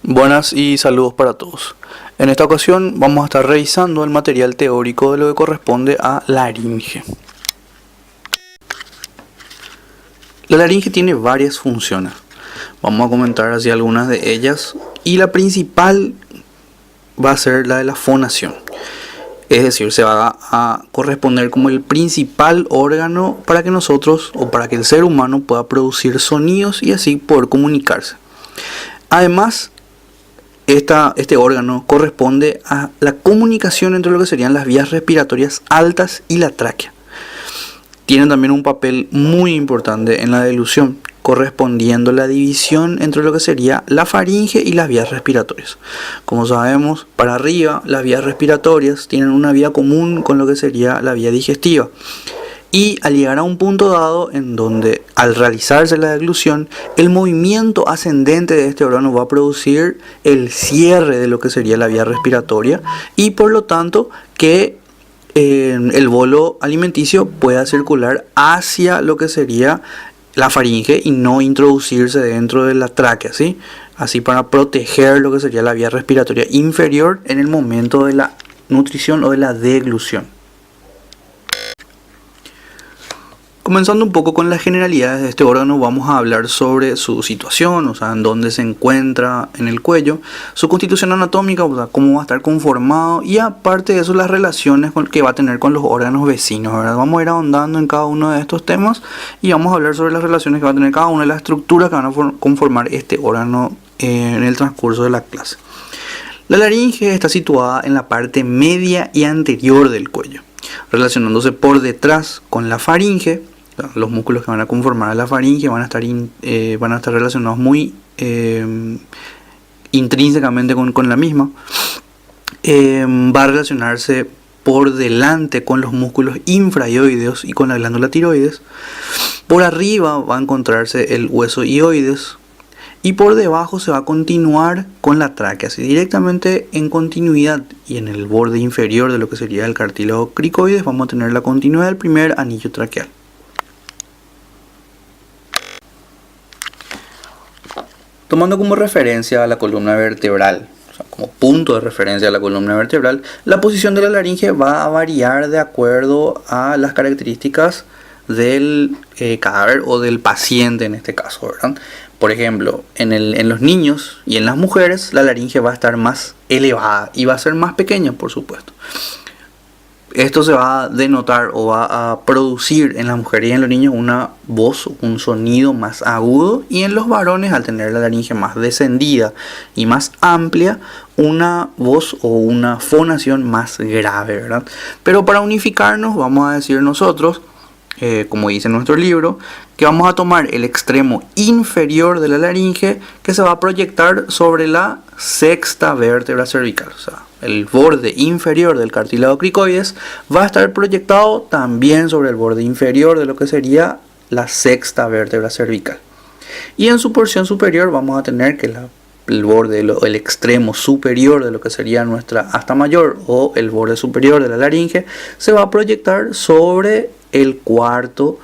Buenas y saludos para todos. En esta ocasión vamos a estar revisando el material teórico de lo que corresponde a laringe. La laringe tiene varias funciones. Vamos a comentar así algunas de ellas y la principal va a ser la de la fonación. Es decir, se va a corresponder como el principal órgano para que nosotros o para que el ser humano pueda producir sonidos y así poder comunicarse. Además, este órgano corresponde a la comunicación entre lo que serían las vías respiratorias altas y la tráquea. Tienen también un papel muy importante en la deglución, correspondiendo a la división entre lo que sería la faringe y las vías respiratorias. Como sabemos, para arriba las vías respiratorias tienen una vía común con lo que sería la vía digestiva. Y al llegar a un punto dado en donde al realizarse la deglución, el movimiento ascendente de este órgano va a producir el cierre de lo que sería la vía respiratoria y por lo tanto que el bolo alimenticio pueda circular hacia lo que sería la faringe y no introducirse dentro de la tráquea, ¿sí? Así para proteger lo que sería la vía respiratoria inferior en el momento de la nutrición o de la deglución. Comenzando un poco con las generalidades de este órgano, vamos a hablar sobre su situación, o sea, en dónde se encuentra en el cuello, su constitución anatómica, o sea, cómo va a estar conformado y aparte de eso las relaciones que va a tener con los órganos vecinos, ¿verdad? Vamos a ir ahondando en cada uno de estos temas y vamos a hablar sobre las relaciones que va a tener cada una de las estructuras que van a conformar este órgano en el transcurso de la clase. La laringe está situada en la parte media y anterior del cuello, relacionándose por detrás con la faringe. Los músculos que van a conformar a la faringe van a estar relacionados muy intrínsecamente con la misma. Va a relacionarse por delante con los músculos infraioideos y con la glándula tiroides. Por arriba va a encontrarse el hueso ioides. Y por debajo se va a continuar con la tráquea, así directamente en continuidad y en el borde inferior de lo que sería el cartílago cricoides vamos a tener la continuidad del primer anillo traqueal. Tomando como referencia a la columna vertebral, o sea, como punto de referencia a la columna vertebral, la posición de la laringe va a variar de acuerdo a las características del cadáver o del paciente en este caso, ¿verdad? Por ejemplo, en los niños y en las mujeres la laringe va a estar más elevada y va a ser más pequeña, por supuesto. Esto se va a denotar o va a producir en las mujeres y en los niños una voz, un sonido más agudo, y en los varones, al tener la laringe más descendida y más amplia, una voz o una fonación más grave, ¿verdad? Pero para unificarnos vamos a decir nosotros, como dice nuestro libro, que vamos a tomar el extremo inferior de la laringe que se va a proyectar sobre la sexta vértebra cervical, o sea, el borde inferior del cartílago cricoides va a estar proyectado también sobre el borde inferior de lo que sería la sexta vértebra cervical. Y en su porción superior vamos a tener que el borde, el extremo superior de lo que sería nuestra asta mayor o el borde superior de la laringe se va a proyectar sobre el cuarto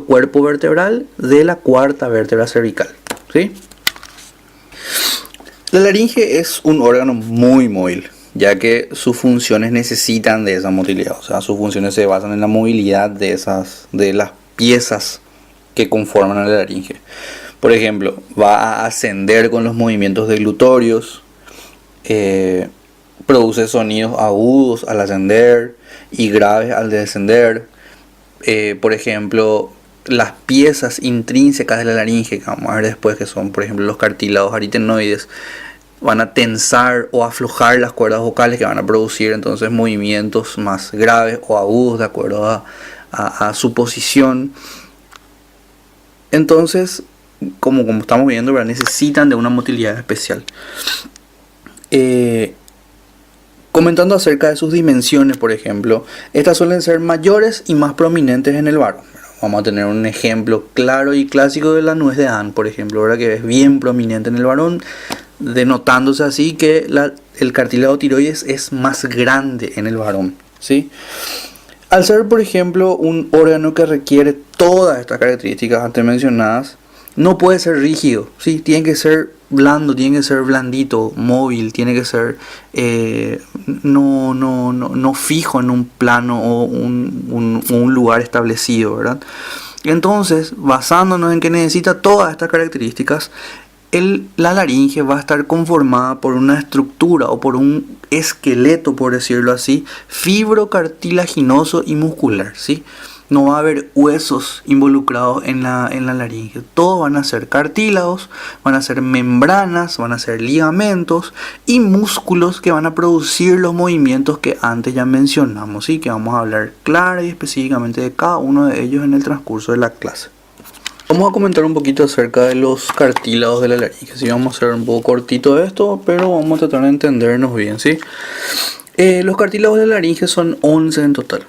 cuerpo vertebral de la cuarta vértebra cervical, ¿sí? La laringe es un órgano muy móvil, ya que sus funciones necesitan de esa motilidad, o sea, sus funciones se basan en la movilidad de las piezas que conforman a la laringe. Por ejemplo, va a ascender con los movimientos deglutorios, produce sonidos agudos al ascender y graves al descender. Por ejemplo, las piezas intrínsecas de la laringe, que vamos a ver después, que son por ejemplo los cartílagos aritenoides, van a tensar o aflojar las cuerdas vocales que van a producir entonces movimientos más graves o agudos de acuerdo a su posición. Entonces, como estamos viendo, ¿verdad?, necesitan de una motilidad especial. Comentando acerca de sus dimensiones, por ejemplo, estas suelen ser mayores y más prominentes en el varón. Vamos a tener un ejemplo claro y clásico de la nuez de Adán, por ejemplo, ¿verdad?, que es bien prominente en el varón, denotándose así que el cartílago tiroides es más grande en el varón, ¿sí? Al ser, por ejemplo, un órgano que requiere todas estas características antes mencionadas, no puede ser rígido, ¿sí? Tiene que ser blando, tiene que ser blandito, móvil, tiene que ser no fijo en un plano o un lugar establecido, ¿verdad? Entonces, basándonos en que necesita todas estas características, la laringe va a estar conformada por una estructura o por un esqueleto, por decirlo así, fibrocartilaginoso y muscular, ¿sí? No va a haber huesos involucrados en la laringe. Todos van a ser cartílagos, van a ser membranas, van a ser ligamentos y músculos que van a producir los movimientos que antes ya mencionamos, ¿sí? Que vamos a hablar clara y específicamente de cada uno de ellos en el transcurso de la clase. Vamos a comentar un poquito acerca de los cartílagos de la laringe. Sí, vamos a hacer un poco cortito esto, pero vamos a tratar de entendernos bien, ¿sí? Los cartílagos de la laringe son 11 en total.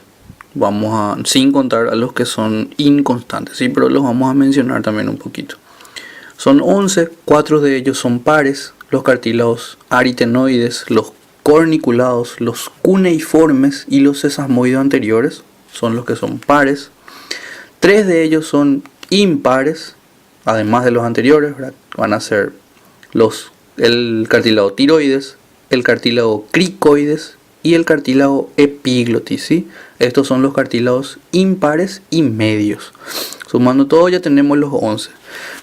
Sin contar a los que son inconstantes, ¿sí? Pero los vamos a mencionar también un poquito. Son 11, 4 de ellos son pares, los cartílagos aritenoides, los corniculados, los cuneiformes y los sesasmoides anteriores son los que son pares. 3 de ellos son impares, además de los anteriores, ¿verdad? Van a ser el cartílago tiroides, el cartílago cricoides y el cartílago epiglotis, ¿sí? Estos son los cartílagos impares y medios. Sumando todo ya tenemos los 11.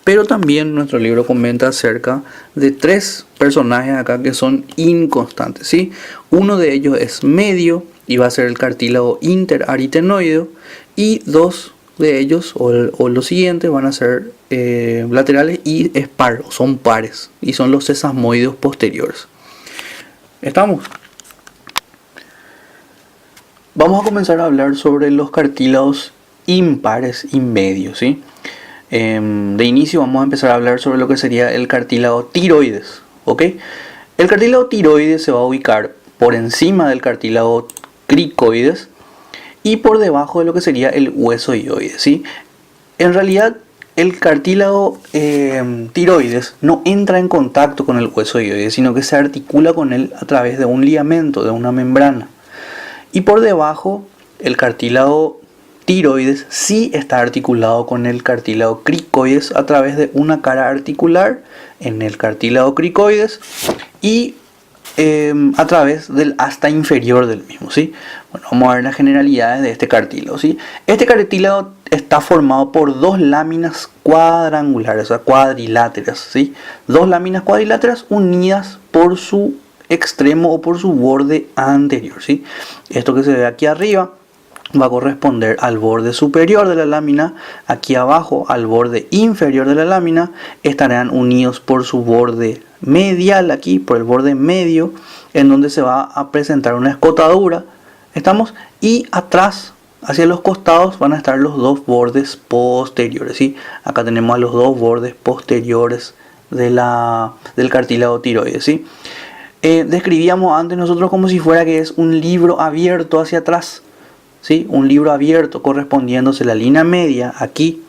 Pero también nuestro libro comenta acerca de 3 personajes acá que son inconstantes, ¿sí? Uno de ellos es medio y va a ser el cartílago interaritenoideo, y 2 de ellos o los siguientes van a ser laterales y esparos, son pares y son los sesasmoides posteriores. ¿Estamos? Vamos a comenzar a hablar sobre los cartílagos impares y medios, ¿sí? De inicio vamos a empezar a hablar sobre lo que sería el cartílago tiroides, ¿ok? El cartílago tiroides se va a ubicar por encima del cartílago cricoides y por debajo de lo que sería el hueso hioides, ¿sí? En realidad el cartílago tiroides no entra en contacto con el hueso hioides, sino que se articula con él a través de un ligamento, de una membrana. Y por debajo el cartílago tiroides sí está articulado con el cartílago cricoides a través de una cara articular en el cartílago cricoides y a través del asta inferior del mismo, ¿sí? Bueno, vamos a ver las generalidades de este cartílago, ¿sí? Este cartílago está formado por 2 láminas cuadrangulares, o sea, cuadriláteras, ¿sí? 2 láminas cuadriláteras unidas por su extremo o por su borde anterior, ¿sí? Esto que se ve aquí arriba va a corresponder al borde superior de la lámina. Aquí abajo, al borde inferior de la lámina, estarán unidos por su borde medial, aquí por el borde medio, en donde se va a presentar una escotadura. ¿Estamos? Y atrás, hacia los costados, van a estar los 2 bordes posteriores, ¿sí? Acá tenemos a los 2 bordes posteriores del cartílago tiroides, ¿sí? Describíamos antes nosotros como si fuera que es un libro abierto hacia atrás, ¿sí? Un libro abierto correspondiéndose la línea media aquí,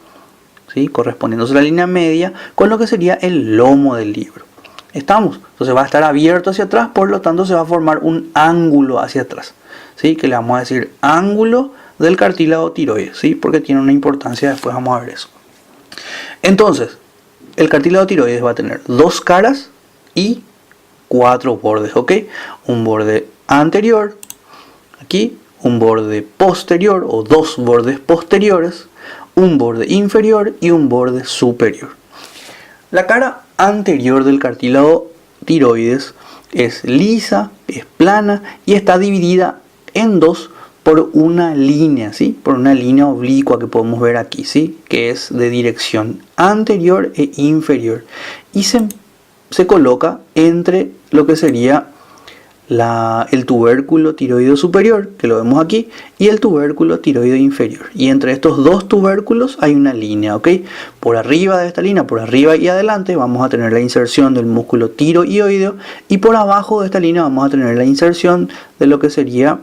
¿sí? Correspondiéndose la línea media con lo que sería el lomo del libro. ¿Estamos? Entonces va a estar abierto hacia atrás, por lo tanto se va a formar un ángulo hacia atrás, ¿sí? Que le vamos a decir ángulo del cartílago tiroides, ¿sí? Porque tiene una importancia, después vamos a ver eso. Entonces, el cartílago tiroides va a tener 2 caras y 4 bordes, ¿ok? Un borde anterior, aquí, un borde posterior o 2 bordes posteriores, un borde inferior y un borde superior. La cara anterior del cartílago tiroides es lisa, es plana y está dividida en 2 por una línea, ¿sí? Por una línea oblicua que podemos ver aquí, ¿sí? Que es de dirección anterior e inferior y se coloca entre lo que sería el tubérculo tiroideo superior, que lo vemos aquí, y el tubérculo tiroideo inferior. Y entre estos 2 tubérculos hay una línea, ¿ok? Por arriba de esta línea, por arriba y adelante, vamos a tener la inserción del músculo tiroideo, y por abajo de esta línea vamos a tener la inserción de lo que sería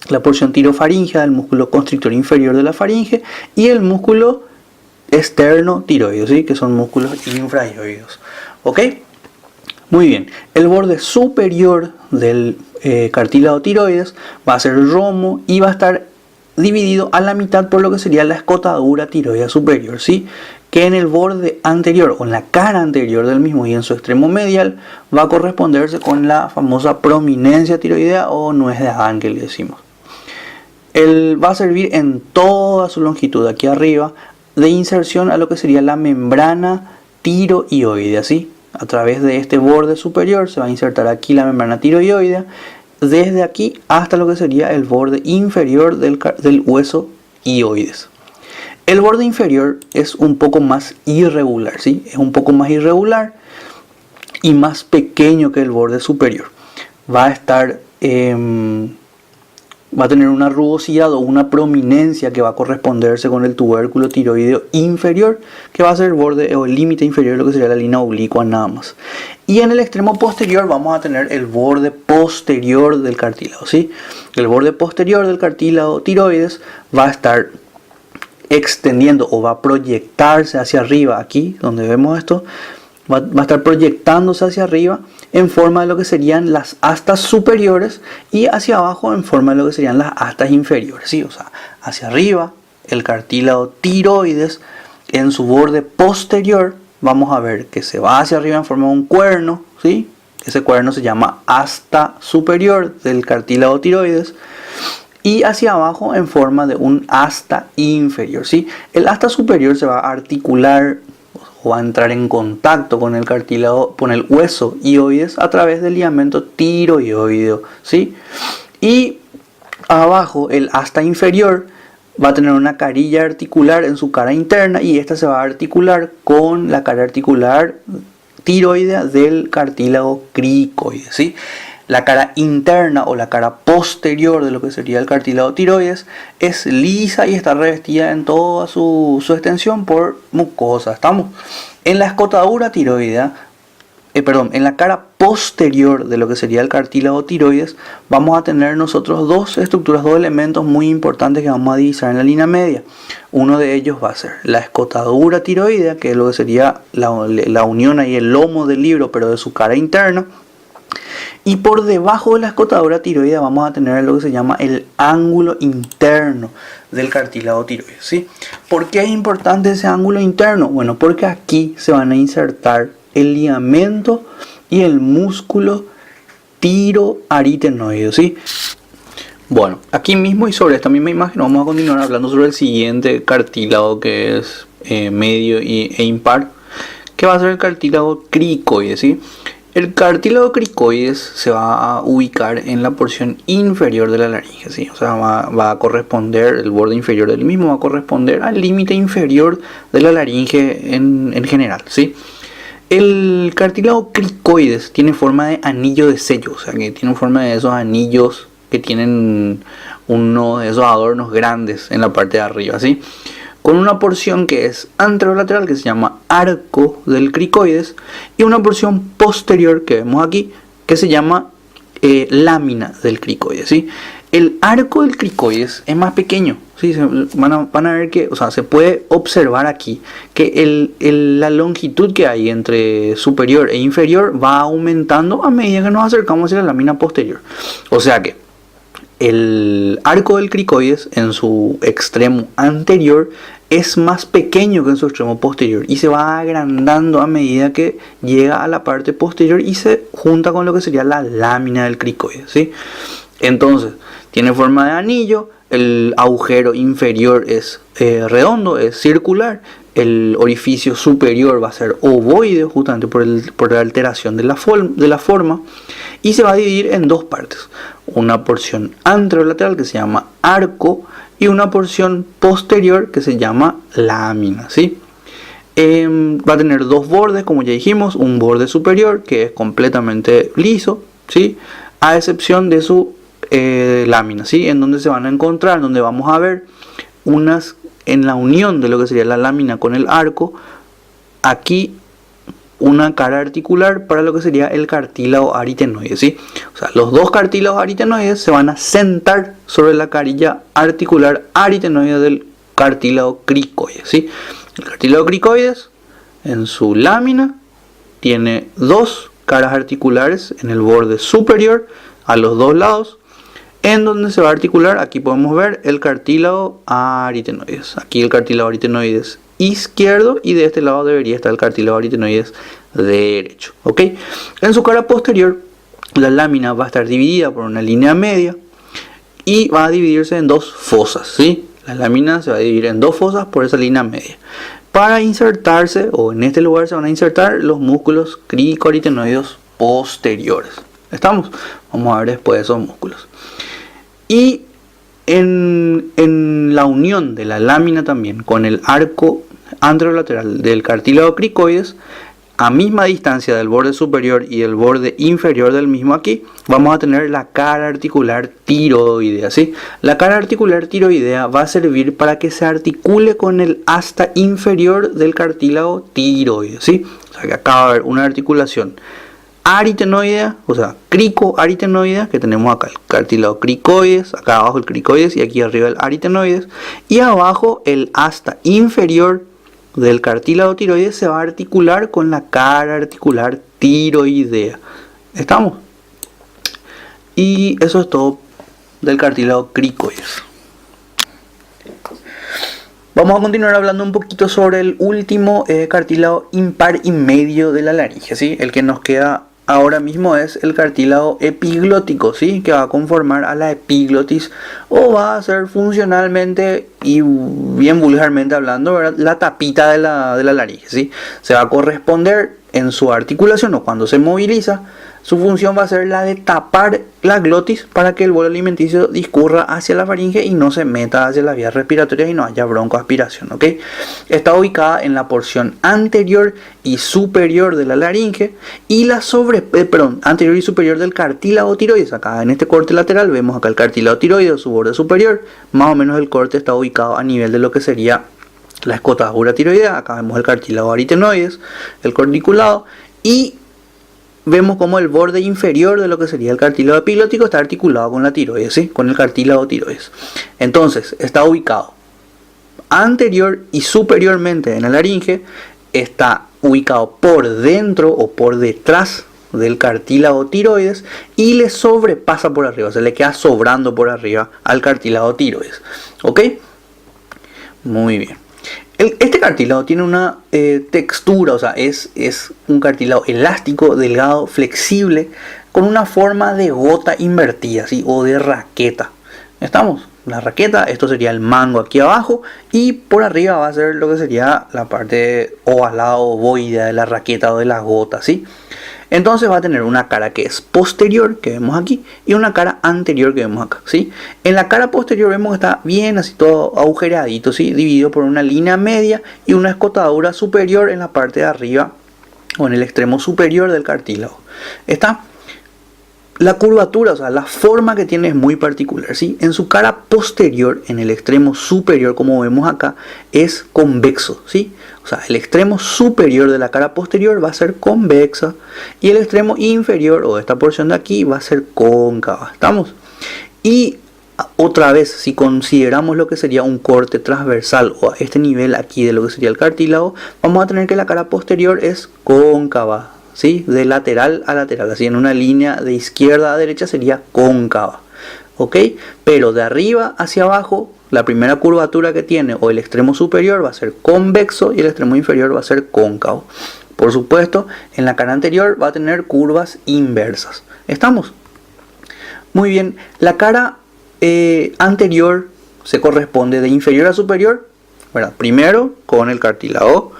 la porción tirofaringea, del músculo constrictor inferior de la faringe, y el músculo externo tiroideo, ¿sí? Que son músculos infrahioideos, ¿ok? Muy bien, el borde superior del cartílago tiroides va a ser romo y va a estar dividido a la mitad por lo que sería la escotadura tiroidea superior, ¿sí? que en el borde anterior o en la cara anterior del mismo y en su extremo medial va a corresponderse con la famosa prominencia tiroidea o nuez de Adán que le decimos. Él va a servir en toda su longitud aquí arriba de inserción a lo que sería la membrana tiroidea, ¿sí? A través de este borde superior se va a insertar aquí la membrana tiroidea, desde aquí hasta lo que sería el borde inferior del hueso hioides. El borde inferior es un poco más irregular, ¿sí? Es un poco más irregular y más pequeño que el borde superior. Va a estar, va a tener una rugosidad o una prominencia que va a corresponderse con el tubérculo tiroideo inferior, que va a ser el borde o el límite inferior de lo que sería la línea oblicua nada más. Y en el extremo posterior vamos a tener el borde posterior del cartílago, ¿sí? El borde posterior del cartílago tiroides va a estar extendiendo o va a proyectarse hacia arriba, aquí donde vemos esto, va a estar proyectándose hacia arriba en forma de lo que serían las astas superiores y hacia abajo en forma de lo que serían las astas inferiores, ¿sí? O sea, hacia arriba el cartílago tiroides en su borde posterior vamos a ver que se va hacia arriba en forma de un cuerno, ¿sí? Ese cuerno se llama asta superior del cartílago tiroides. Y hacia abajo en forma de un asta inferior, ¿sí? El asta superior se va a articular o va a entrar en contacto con el cartílago, con el hueso hioides a través del ligamento tiroideo, ¿sí? Y abajo el asta inferior va a tener una carilla articular en su cara interna y esta se va a articular con la cara articular tiroidea del cartílago cricoide, ¿sí? La cara interna o la cara posterior de lo que sería el cartílago tiroides es lisa y está revestida en toda su extensión por mucosa. Estamos en la escotadura tiroidea, en la cara posterior de lo que sería el cartílago tiroides vamos a tener nosotros dos estructuras, dos elementos muy importantes que vamos a divisar en la línea media. Uno de ellos va a ser la escotadura tiroidea, que es lo que sería la unión ahí, el lomo del libro, pero de su cara interna. Y por debajo de la escotadura tiroidea vamos a tener lo que se llama el ángulo interno del cartílago tiroides, ¿sí? ¿Por qué es importante ese ángulo interno? Bueno, porque aquí se van a insertar el ligamento y el músculo tiroaritenoide, ¿sí? Bueno, aquí mismo y sobre esta misma imagen vamos a continuar hablando sobre el siguiente cartílago que es medio e impar, que va a ser el cartílago cricoide, ¿sí? El cartílago cricoides se va a ubicar en la porción inferior de la laringe, ¿sí? O sea, va a corresponder, el borde inferior del mismo va a corresponder al límite inferior de la laringe en general, ¿sí? El cartílago cricoides tiene forma de anillo de sello, o sea, que tiene forma de esos anillos que tienen uno de esos adornos grandes en la parte de arriba, ¿sí? Con una porción que es anterolateral, que se llama arco del cricoides, y una porción posterior que vemos aquí, que se llama lámina del cricoides, ¿sí? El arco del cricoides es más pequeño, ¿sí? Van a ver que, o sea, se puede observar aquí que la longitud que hay entre superior e inferior va aumentando a medida que nos acercamos a la lámina posterior. O sea que el arco del cricoides en su extremo anterior es más pequeño que en su extremo posterior y se va agrandando a medida que llega a la parte posterior y se junta con lo que sería la lámina del cricoides, ¿sí? Entonces, tiene forma de anillo, el agujero inferior es redondo, es circular, el orificio superior va a ser ovoide justamente por la alteración de la forma y se va a dividir en dos partes, una porción anterolateral que se llama arco y una porción posterior que se llama lámina, ¿sí? Va a tener dos bordes, como ya dijimos, un borde superior que es completamente liso, ¿sí? A excepción de su lámina, ¿sí? En donde se van a encontrar, donde vamos a ver unas, en la unión de lo que sería la lámina con el arco, aquí una cara articular para lo que sería el cartílago aritenoide, ¿sí? O sea, los dos cartílagos aritenoides se van a sentar sobre la carilla articular aritenoide del cartílago cricoide, ¿sí? El cartílago cricoides en su lámina tiene dos caras articulares en el borde superior a los dos lados, en donde se va a articular, aquí podemos ver el cartílago aritenoides, aquí el cartílago aritenoides izquierdo y de este lado debería estar el cartílago aritenoides derecho. ¿Ok? En su cara posterior, la lámina va a estar dividida por una línea media y va a dividirse en dos fosas, ¿sí? La lámina se va a dividir en dos fosas por esa línea media. Para insertarse, o en este lugar se van a insertar los músculos cricoaritenoides posteriores. ¿Estamos? Vamos a ver después esos músculos. Y en la unión de la lámina también con el arco anterolateral del cartílago cricoides, a misma distancia del borde superior y el borde inferior del mismo aquí, vamos a tener la cara articular tiroidea, ¿sí? La cara articular tiroidea va a servir para que se articule con el asta inferior del cartílago tiroides, ¿sí? O sea que acá va a haber una articulación aritenoidea, o sea, cricoaritenoidea, que tenemos acá el cartílago cricoides, acá abajo el cricoides y aquí arriba el aritenoides, y abajo el asta inferior del cartílago tiroides se va a articular con la cara articular tiroidea. ¿Estamos? Y eso es todo del cartílago cricoides. Vamos a continuar hablando un poquito sobre el último cartílago impar y medio de la laringe, ¿sí? El que nos queda ahora mismo es el cartílago epiglótico, ¿sí? Que va a conformar a la epiglotis o va a ser funcionalmente y bien vulgarmente hablando, ¿verdad?, la tapita de la laringe, ¿sí? Se va a corresponder en su articulación o cuando se moviliza. Su función va a ser la de tapar la glotis para que el bolo alimenticio discurra hacia la faringe y no se meta hacia las vías respiratorias y no haya broncoaspiración, ¿ok? Está ubicada en la porción anterior y superior de la laringe y anterior y superior del cartílago tiroides. Acá en este corte lateral vemos acá el cartílago tiroides, su borde superior. Más o menos el corte está ubicado a nivel de lo que sería la escotadura tiroidea. Acá vemos el cartílago aritenoides, el corticulado, y vemos como el borde inferior de lo que sería el cartílago epiglótico está articulado con la tiroides, ¿sí? Con el cartílago tiroides. Entonces, está ubicado anterior y superiormente en la laringe, está ubicado por dentro o por detrás del cartílago tiroides y le sobrepasa por arriba, se le queda sobrando por arriba al cartílago tiroides. ¿Ok? Muy bien. Este cartílago tiene una textura, o sea, es un cartílago elástico, delgado, flexible, con una forma de gota invertida, ¿sí? O de raqueta. ¿Estamos? La raqueta, esto sería el mango aquí abajo, y por arriba va a ser lo que sería la parte ovalada o ovoidea de la raqueta o de la gota, ¿sí? Entonces va a tener una cara que es posterior, que vemos aquí, y una cara anterior que vemos acá, ¿sí? En la cara posterior vemos que está bien así todo agujereadito, ¿sí? Dividido por una línea media y una escotadura superior en la parte de arriba o en el extremo superior del cartílago. Está la curvatura, o sea, la forma que tiene es muy particular, ¿sí? En su cara posterior, en el extremo superior, como vemos acá, es convexo, ¿sí? O sea, el extremo superior de la cara posterior va a ser convexa y el extremo inferior, o esta porción de aquí, va a ser cóncava. ¿Estamos? Y otra vez, si consideramos lo que sería un corte transversal o a este nivel aquí de lo que sería el cartílago, vamos a tener que la cara posterior es cóncava, ¿sí? De lateral a lateral, así en una línea de izquierda a derecha sería cóncava, ¿ok? Pero de arriba hacia abajo, la primera curvatura que tiene o el extremo superior va a ser convexo y el extremo inferior va a ser cóncavo. Por supuesto, en la cara anterior va a tener curvas inversas. ¿Estamos? Muy bien, la cara anterior se corresponde de inferior a superior, ¿verdad? Primero con el cartílago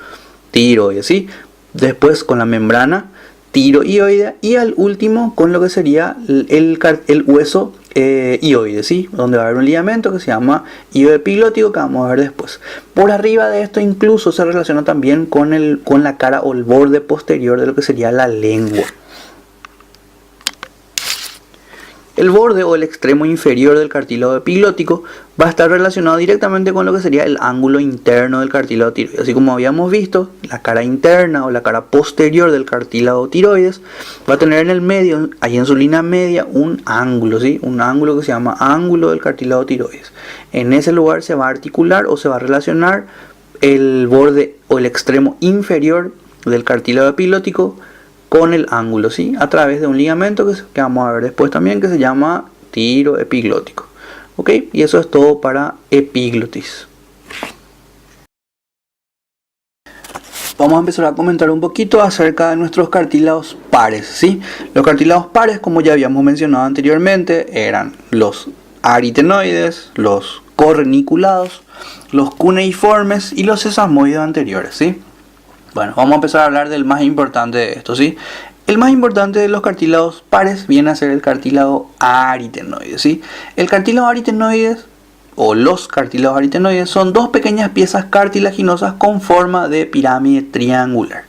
tiroides, ¿sí? Después con la membrana tiroidea y al último con lo que sería el hueso hioide, ¿sí? Donde va a haber un ligamento que se llama hilo epiglótico, que vamos a ver después. Por arriba de esto incluso se relaciona también con la cara o el borde posterior de lo que sería la lengua. El borde o el extremo inferior del cartílago epiglótico va a estar relacionado directamente con lo que sería el ángulo interno del cartílago tiroides. Así como habíamos visto, la cara interna o la cara posterior del cartílago tiroides va a tener en el medio, ahí en su línea media, un ángulo, ¿sí? Un ángulo que se llama ángulo del cartílago tiroides. En ese lugar se va a articular o se va a relacionar el borde o el extremo inferior del cartílago epiglótico con el ángulo, ¿sí? A través de un ligamento que vamos a ver después también, que se llama tiro epiglótico. ¿Ok? Y eso es todo para epiglotis. vamos a empezar a comentar un poquito acerca de nuestros cartílagos pares, ¿sí? Los cartílagos pares, como ya habíamos mencionado anteriormente, eran los aritenoides, los correniculados, los cuneiformes y los sesamoides anteriores, ¿sí? Bueno, vamos a empezar a hablar del más importante de esto, ¿sí? El más importante de los cartílagos pares viene a ser el cartílago aritenoide, ¿sí? El cartílago aritenoides o los cartílagos aritenoides son dos pequeñas piezas cartilaginosas con forma de pirámide triangular.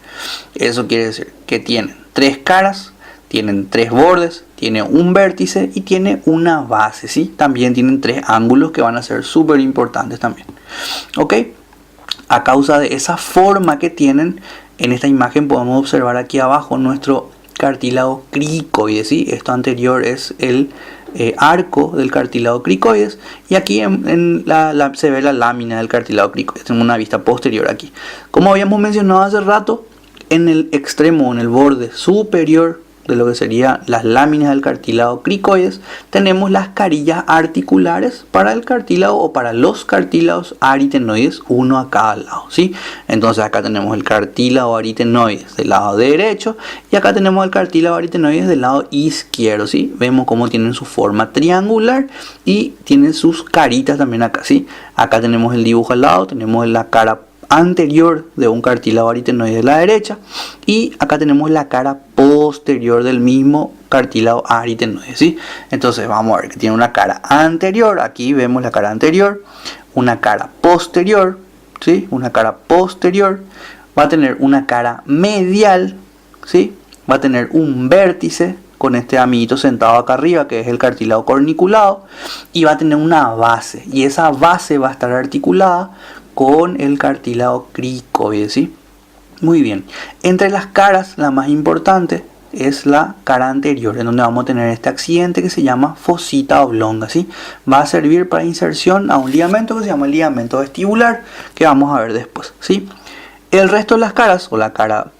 Eso quiere decir que tienen tres caras, tienen tres bordes, tiene un vértice y tiene una base, ¿sí? También tienen tres ángulos que van a ser súper importantes también. ¿Ok? A causa de esa forma que tienen, en esta imagen podemos observar aquí abajo nuestro cartílago cricoide, ¿sí? Esto anterior es el arco del cartílago cricoides y aquí se ve la lámina del cartílago cricoides. Tenemos una vista posterior aquí. Como habíamos mencionado hace rato, en el extremo, en el borde superior de lo que serían las láminas del cartílago cricoides, tenemos las carillas articulares para el cartílago o para los cartílagos aritenoides, uno a cada lado, ¿sí? Entonces acá tenemos el cartílago aritenoides del lado derecho y acá tenemos el cartílago aritenoides del lado izquierdo, ¿sí? Vemos cómo tienen su forma triangular y tienen sus caritas también acá, ¿sí? Acá tenemos el dibujo al lado, tenemos la cara anterior de un cartílago aritenoide de la derecha y acá tenemos la cara posterior del mismo cartílago aritenoide, ¿sí? Entonces vamos a ver que tiene una cara anterior, aquí vemos la cara anterior, una cara posterior, ¿sí? Una cara posterior, va a tener una cara medial, ¿sí? Va a tener un vértice con este amiguito sentado acá arriba que es el cartílago corniculado y va a tener una base y esa base va a estar articulada con el cartílago cricoide, ¿sí? Muy bien. Entre las caras, la más importante es la cara anterior, en donde vamos a tener este accidente que se llama fosita oblonga, ¿sí? Va a servir para inserción a un ligamento que se llama el ligamento vestibular, que vamos a ver después, ¿sí? El resto de las caras, o la cara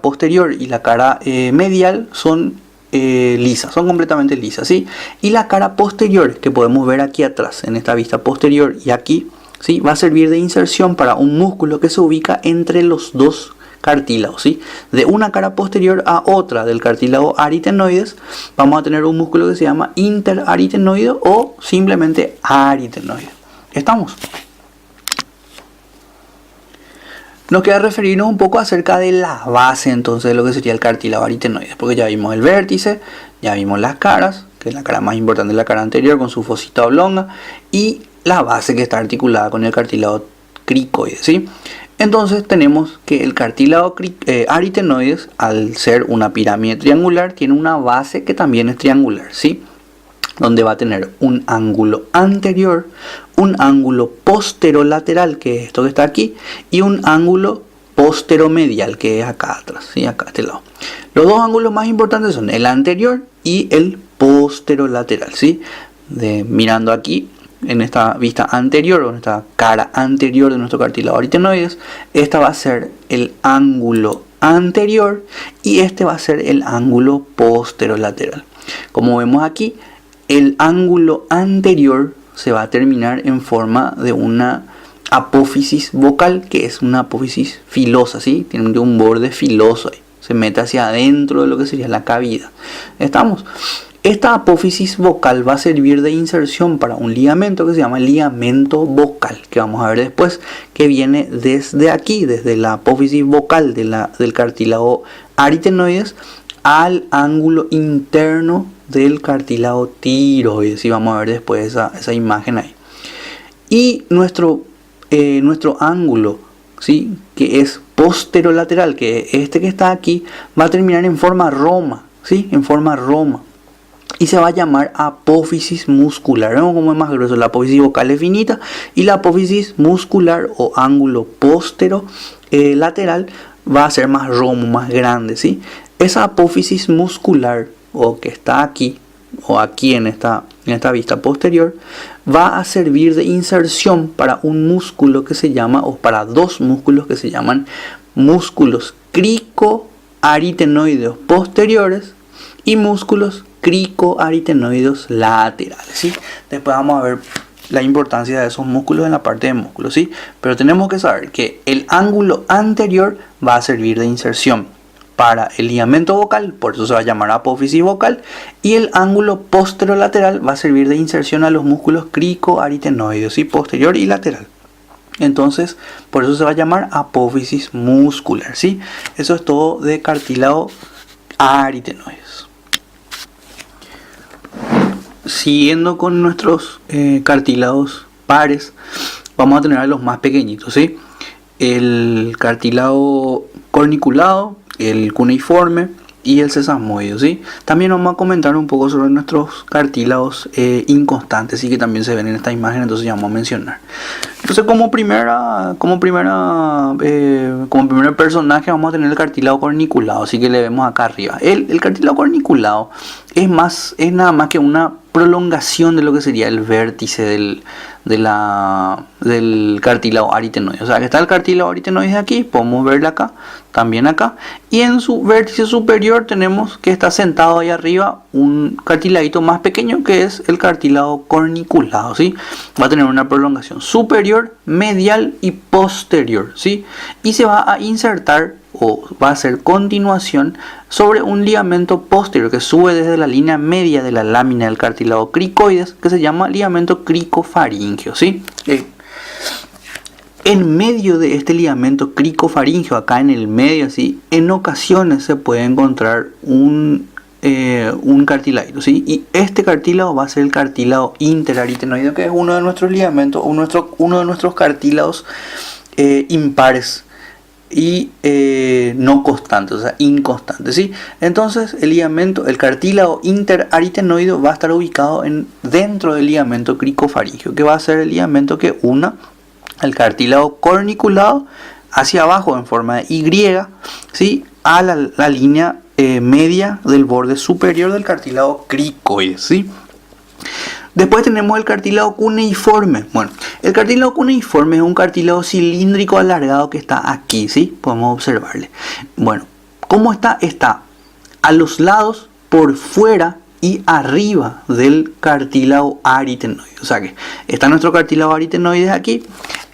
posterior y la cara medial, son lisas, son completamente lisas, ¿sí? Y la cara posterior, que podemos ver aquí atrás, en esta vista posterior y aquí, ¿sí? Va a servir de inserción para un músculo que se ubica entre los dos cartílagos, ¿sí? De una cara posterior a otra del cartílago aritenoides vamos a tener un músculo que se llama interaritenoide o simplemente aritenoide. ¿Estamos? Nos queda referirnos un poco acerca de la base entonces de lo que sería el cartílago aritenoide, porque ya vimos el vértice, ya vimos las caras, que es la cara más importante, la cara anterior con su fosita oblonga, y la base que está articulada con el cartílago cricoide, ¿sí? Entonces tenemos que el cartílago aritenoides, al ser una pirámide triangular, tiene una base que también es triangular, ¿sí? Donde va a tener un ángulo anterior, un ángulo posterolateral, que es esto que está aquí, y un ángulo posteromedial, que es acá atrás, ¿sí? Acá a este lado. Los dos ángulos más importantes son el anterior y el posterolateral, ¿sí? Mirando aquí en esta vista anterior o en esta cara anterior de nuestro cartílago aritenoides, esta va a ser el ángulo anterior y este va a ser el ángulo posterolateral. Como vemos aquí, el ángulo anterior se va a terminar en forma de una apófisis vocal, que es una apófisis filosa, ¿sí? Tiene un borde filoso ahí, se mete hacia adentro de lo que sería la cavidad. ¿Estamos? Esta apófisis vocal va a servir de inserción para un ligamento que se llama el ligamento vocal, que vamos a ver después, que viene desde aquí, desde la apófisis vocal del cartílago aritenoides al ángulo interno del cartílago tiroides, y vamos a ver después esa imagen ahí. Y nuestro ángulo, ¿sí? Que es posterolateral, que es este que está aquí, va a terminar en forma roma, ¿sí? En forma roma. Y se va a llamar apófisis muscular. Vemos cómo es más grueso. La apófisis vocal es finita y la apófisis muscular o ángulo posterolateral va a ser más romo, más grande, ¿sí? Esa apófisis muscular, o que está aquí o aquí en esta vista posterior, va a servir de inserción para un músculo que se llama, o para dos músculos que se llaman músculos cricoaritenoideos posteriores y músculos cricoaritenoideos laterales, ¿sí? Después vamos a ver la importancia de esos músculos en la parte de músculo, ¿sí? Pero tenemos que saber que el ángulo anterior va a servir de inserción para el ligamento vocal, por eso se va a llamar apófisis vocal, y el ángulo posterolateral va a servir de inserción a los músculos cricoaritenoides, ¿sí? Posterior y lateral. Entonces, por eso se va a llamar apófisis muscular, ¿sí? Eso es todo de cartílago aritenoides. Siguiendo con nuestros cartílagos pares, vamos a tener a los más pequeñitos, ¿sí? El cartílago corniculado, el cuneiforme y el sesamoide, ¿sí? También vamos a comentar un poco sobre nuestros cartílagos inconstantes, ¿sí? Que también se ven en esta imagen, entonces ya vamos a mencionar. Entonces como primer personaje vamos a tener el cartílago corniculado, así que le vemos acá arriba. El cartílago corniculado es nada más que una prolongación de lo que sería el vértice del cartílago aritenoide. O sea que está el cartílago aritenoide aquí, podemos verlo acá, también acá, y en su vértice superior tenemos que está sentado ahí arriba un cartilaguito más pequeño que es el cartílago corniculado, ¿sí? Va a tener una prolongación superior, medial y posterior, ¿sí? Y se va a insertar o va a hacer continuación sobre un ligamento posterior que sube desde la línea media de la lámina del cartílago cricoides, que se llama ligamento cricofaríngeo, ¿sí? En medio de este ligamento cricofaríngeo, acá en el medio, así, en ocasiones se puede encontrar un cartílago, ¿sí? Y este cartílago va a ser el cartílago interaritenoide, que es uno de nuestros ligamentos, uno de nuestros cartílagos impares y no constantes, o sea, inconstantes, ¿sí? Entonces el cartílago interaritenoide va a estar ubicado dentro del ligamento cricofaríngeo, que va a ser el ligamento que una el cartílago corniculado hacia abajo en forma de Y, ¿sí? A la línea media del borde superior del cartílago cricoide, ¿sí? Después tenemos el cartílago cuneiforme. Bueno, el cartílago cuneiforme es un cartílago cilíndrico alargado que está aquí, ¿sí? Podemos observarle. Bueno, ¿cómo está? Está a los lados, por fuera y arriba del cartílago aritenoide. O sea que está nuestro cartílago aritenoide aquí.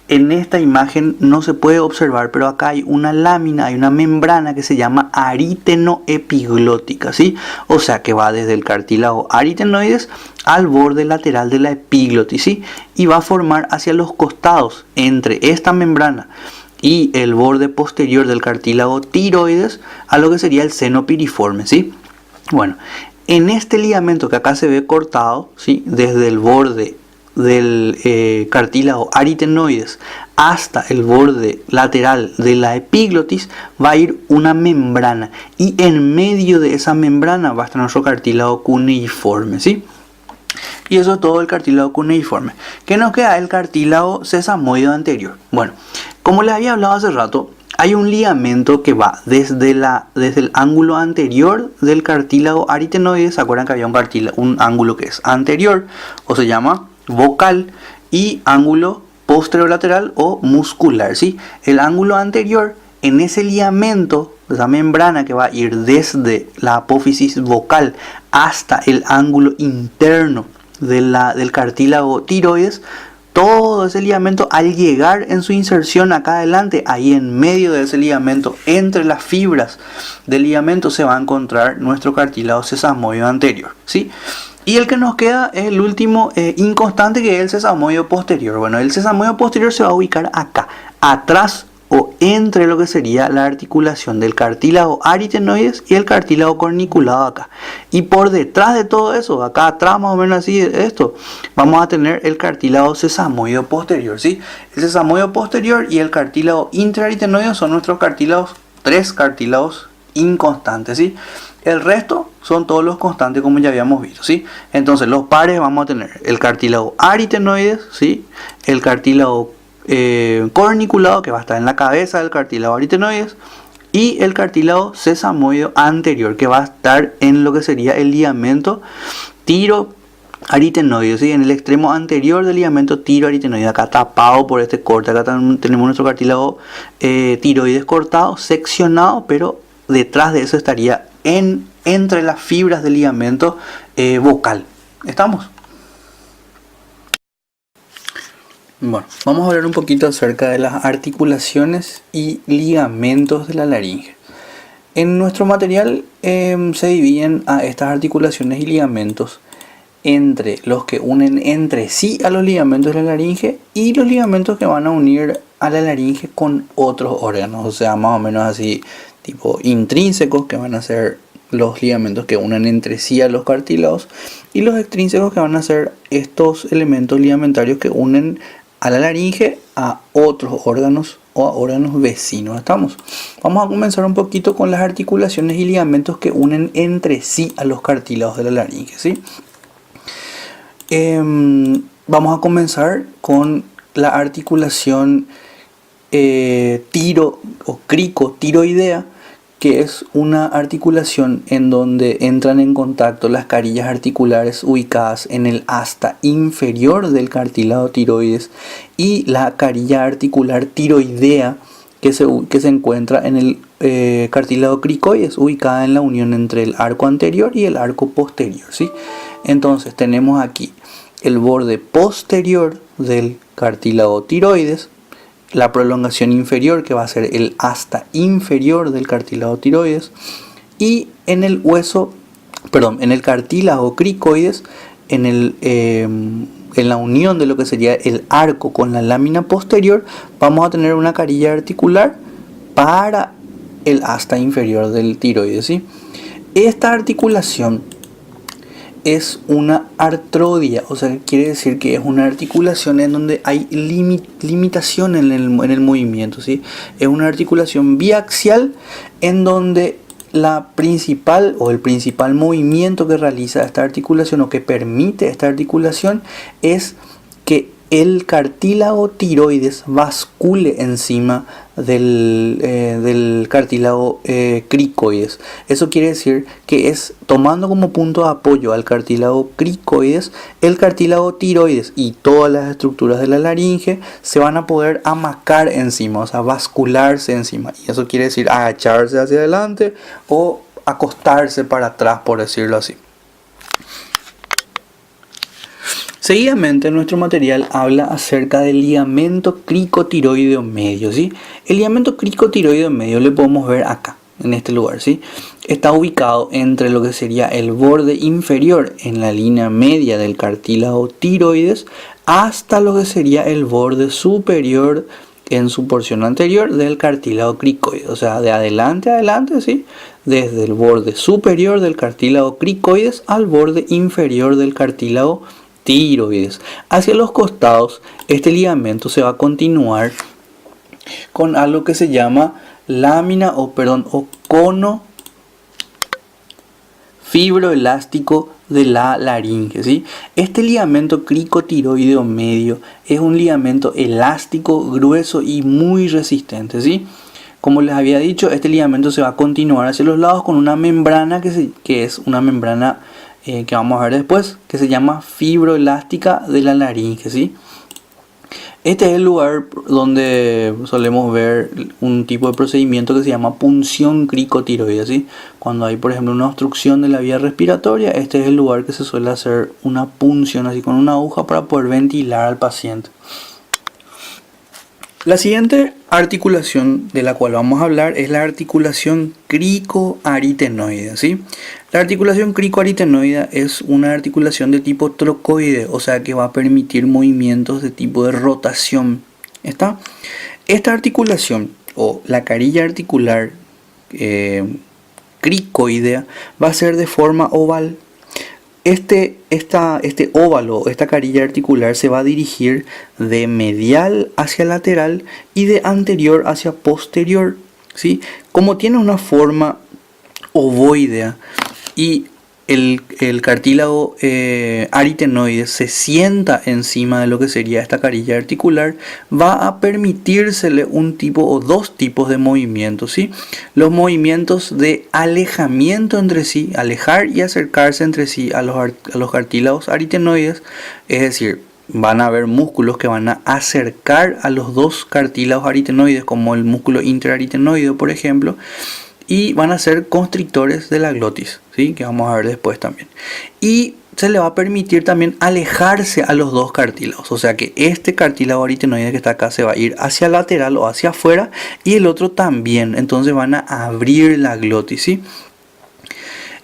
En esta imagen no se puede observar, pero acá hay una lámina, hay una membrana que se llama aritenoepiglótica, ¿sí? O sea que va desde el cartílago aritenoides al borde lateral de la epiglotis, ¿sí? Y va a formar hacia los costados entre esta membrana y el borde posterior del cartílago tiroides a lo que sería el seno piriforme, ¿sí? Bueno, en este ligamento que acá se ve cortado, ¿sí? Desde el borde del cartílago aritenoides hasta el borde lateral de la epiglotis va a ir una membrana y en medio de esa membrana va a estar nuestro cartílago cuneiforme, ¿sí? Y eso es todo el cartílago cuneiforme. ¿Qué nos queda? El cartílago sesamoide anterior. Bueno, como les había hablado hace rato, hay un ligamento que va desde el ángulo anterior del cartílago aritenoide. ¿Se acuerdan que había un ángulo que es anterior o se llama vocal y ángulo posterolateral o muscular, ¿sí? El ángulo anterior, en ese ligamento, esa membrana que va a ir desde la apófisis vocal hasta el ángulo interno del cartílago tiroides, todo ese ligamento al llegar en su inserción acá adelante, ahí en medio de ese ligamento, entre las fibras del ligamento se va a encontrar nuestro cartílago sesamoide anterior, ¿sí? Y el que nos queda es el último inconstante, que es el sesamoide posterior. Bueno, el sesamoide posterior se va a ubicar acá, atrás o entre lo que sería la articulación del cartílago aritenoides y el cartílago corniculado acá. Y por detrás de todo eso, acá atrás más o menos así, esto, vamos a tener el cartílago sesamoide posterior, ¿sí? El sesamoide posterior y el cartílago interaritenoide son nuestros cartílagos, tres cartílagos inconstantes, ¿sí? El resto son todos los constantes, como ya habíamos visto, ¿sí? Entonces los pares vamos a tener el cartílago aritenoides, ¿sí? El cartílago corniculado, que va a estar en la cabeza del cartílago aritenoides, y el cartílago sesamoide anterior, que va a estar en lo que sería el ligamento tiroaritenoide, ¿sí? En el extremo anterior del ligamento tiroaritenoide, acá tapado por este corte. Acá tenemos nuestro cartílago tiroides cortado, seccionado, pero detrás de eso estaría entre las fibras del ligamento vocal. ¿Estamos? Bueno, vamos a hablar un poquito acerca de las articulaciones y ligamentos de la laringe. En nuestro material se dividen a estas articulaciones y ligamentos entre los que unen entre sí a los ligamentos de la laringe y los ligamentos que van a unir a la laringe con otros órganos, o sea, más o menos así, tipo intrínsecos, que van a ser los ligamentos que unen entre sí a los cartílagos, y los extrínsecos, que van a ser estos elementos ligamentarios que unen a la laringe a otros órganos o a órganos vecinos. Vamos a comenzar un poquito con las articulaciones y ligamentos que unen entre sí a los cartílagos de la laringe, ¿sí? Vamos a comenzar con la articulación cricotiroidea, que es una articulación en donde entran en contacto las carillas articulares ubicadas en el asta inferior del cartílago tiroides y la carilla articular tiroidea que se encuentra en el cartílago cricoides, ubicada en la unión entre el arco anterior y el arco posterior, ¿sí? Entonces tenemos aquí el borde posterior del cartílago tiroides, la prolongación inferior, que va a ser el asta inferior del cartílago tiroides, y en el cartílago cricoides, en la unión de lo que sería el arco con la lámina posterior, vamos a tener una carilla articular para el asta inferior del tiroides, ¿sí? Esta articulación es una artrodia, o sea, quiere decir que es una articulación en donde hay limitación en el movimiento, ¿sí? Es una articulación biaxial en donde el principal movimiento que realiza esta articulación, o que permite esta articulación, es que el cartílago tiroides bascule encima del cartílago cricoides. Eso quiere decir que es tomando como punto de apoyo al cartílago cricoides, el cartílago tiroides y todas las estructuras de la laringe se van a poder amacar encima, o sea, bascularse encima. Y eso quiere decir agacharse hacia adelante o acostarse para atrás, por decirlo así. Seguidamente, nuestro material habla acerca del ligamento cricotiroideo medio, ¿sí? El ligamento cricotiroideo medio le podemos ver acá, en este lugar, ¿sí? Está ubicado entre lo que sería el borde inferior en la línea media del cartílago tiroides hasta lo que sería el borde superior en su porción anterior del cartílago cricoides, o sea, de adelante a adelante, ¿sí? Desde el borde superior del cartílago cricoides al borde inferior del cartílago tiroides. Hacia los costados, este ligamento se va a continuar con algo que se llama lámina o cono fibroelástico de la laringe, ¿sí? Este ligamento cricotiroideo medio es un ligamento elástico, grueso y muy resistente, ¿sí? Como les había dicho, este ligamento se va a continuar hacia los lados con una membrana que es una membrana que vamos a ver después, que se llama fibroelástica de la laringe, ¿sí? Este es el lugar donde solemos ver un tipo de procedimiento que se llama punción cricotiroidea, ¿sí? Cuando hay, por ejemplo, una obstrucción de la vía respiratoria, este es el lugar que se suele hacer una punción así con una aguja para poder ventilar al paciente. La siguiente articulación de la cual vamos a hablar es la articulación cricoaritenoidea, ¿sí? La articulación cricoaritenoidea es una articulación de tipo trocoide, o sea que va a permitir movimientos de tipo de rotación. Esta articulación, o la carilla articular cricoidea, va a ser de forma oval. Este óvalo, esta carilla articular, se va a dirigir de medial hacia lateral y de anterior hacia posterior, ¿sí? Como tiene una forma ovoidea y el cartílago aritenoide se sienta encima de lo que sería esta carilla articular, va a permitírsele un tipo o dos tipos de movimientos, ¿sí? Los movimientos de alejamiento entre sí, alejar y acercarse entre sí a los cartílagos aritenoides, es decir, van a haber músculos que van a acercar a los dos cartílagos aritenoides, como el músculo interaritenoide, por ejemplo, y van a ser constrictores de la glotis, ¿sí? Que vamos a ver después también. Y se le va a permitir también alejarse a los dos cartílagos, o sea que este cartílago aritenoide que está acá se va a ir hacia lateral o hacia afuera y el otro también, entonces van a abrir la glotis, ¿sí?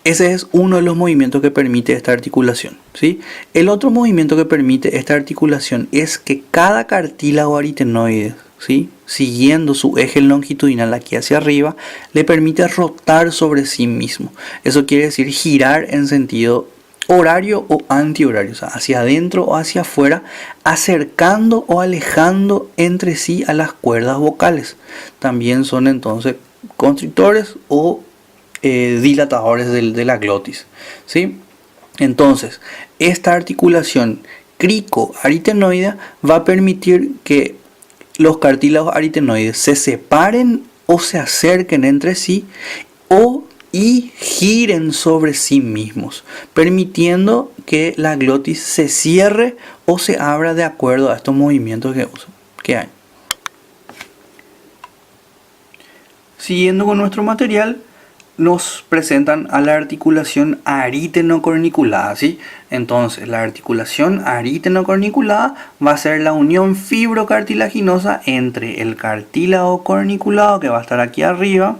Ese es uno de los movimientos que permite esta articulación, ¿sí? El otro movimiento que permite esta articulación es que cada cartílago aritenoide, ¿sí?, siguiendo su eje longitudinal aquí hacia arriba, le permite rotar sobre sí mismo. Eso quiere decir girar en sentido horario o antihorario, o sea, hacia adentro o hacia afuera, acercando o alejando entre sí a las cuerdas vocales. También son entonces constrictores o dilatadores de la glotis, ¿sí? Entonces, esta articulación cricoaritenoide va a permitir que los cartílagos aritenoides se separen o se acerquen entre sí y giren sobre sí mismos, permitiendo que la glotis se cierre o se abra de acuerdo a estos movimientos que hay. Siguiendo con nuestro material, nos presentan a la articulación aritenocorniculada, ¿sí? Entonces, la articulación aritenocorniculada va a ser la unión fibrocartilaginosa entre el cartílago corniculado, que va a estar aquí arriba,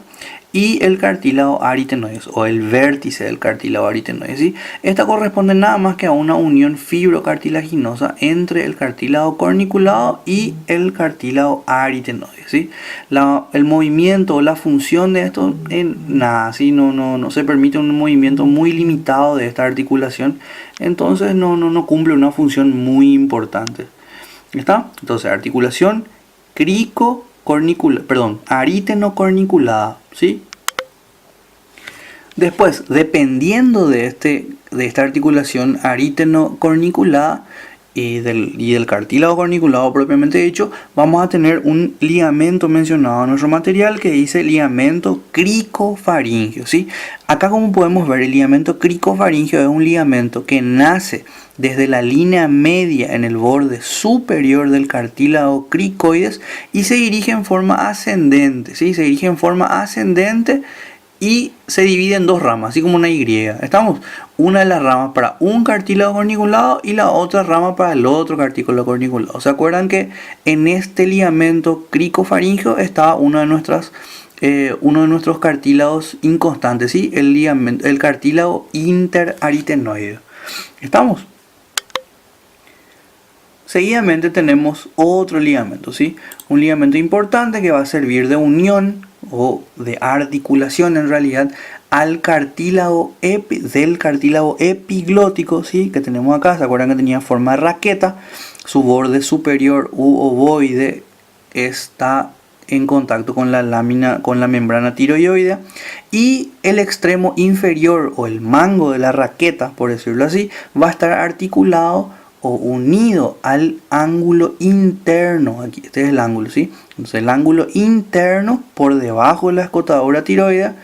y el cartílago aritenoide o el vértice del cartílago aritenoide, ¿sí? Esta corresponde nada más que a una unión fibrocartilaginosa entre el cartílago corniculado y el cartílago aritenoide, ¿sí? El movimiento o la función de esto nada, ¿sí? No se permite un movimiento muy limitado de esta articulación, entonces no cumple una función muy importante. ¿Está? Entonces, articulación aritenocorniculada, ¿sí? Después, dependiendo de esta articulación aritenocorniculada y del cartílago corniculado propiamente dicho, vamos a tener un ligamento mencionado en nuestro material que dice ligamento cricofaringeo, ¿sí? Acá, como podemos ver, el ligamento cricofaringeo es un ligamento que nace desde la línea media en el borde superior del cartílago cricoides y se dirige en forma ascendente, ¿sí? Se dirige en forma ascendente y se divide en dos ramas, así como una Y. Estamos, una de las ramas para un cartílago corniculado y la otra rama para el otro cartílago corniculado. ¿Se acuerdan que en este ligamento cricofaringeo estaba uno de nuestros cartílagos inconstantes, ¿sí? El cartílago interaritenoide. ¿Estamos? Seguidamente tenemos otro ligamento, ¿sí? Un ligamento importante que va a servir de unión o de articulación en realidad al cartílago del cartílago epiglótico, ¿sí? Que tenemos acá. ¿Se acuerdan que tenía forma de raqueta? Su borde superior u ovoide está en contacto con la lámina, con la membrana tiroidea, y el extremo inferior o el mango de la raqueta, por decirlo así, va a estar articulado o unido al ángulo interno. Aquí este es el ángulo, ¿sí? Entonces el ángulo interno por debajo de la escotadura tiroidea,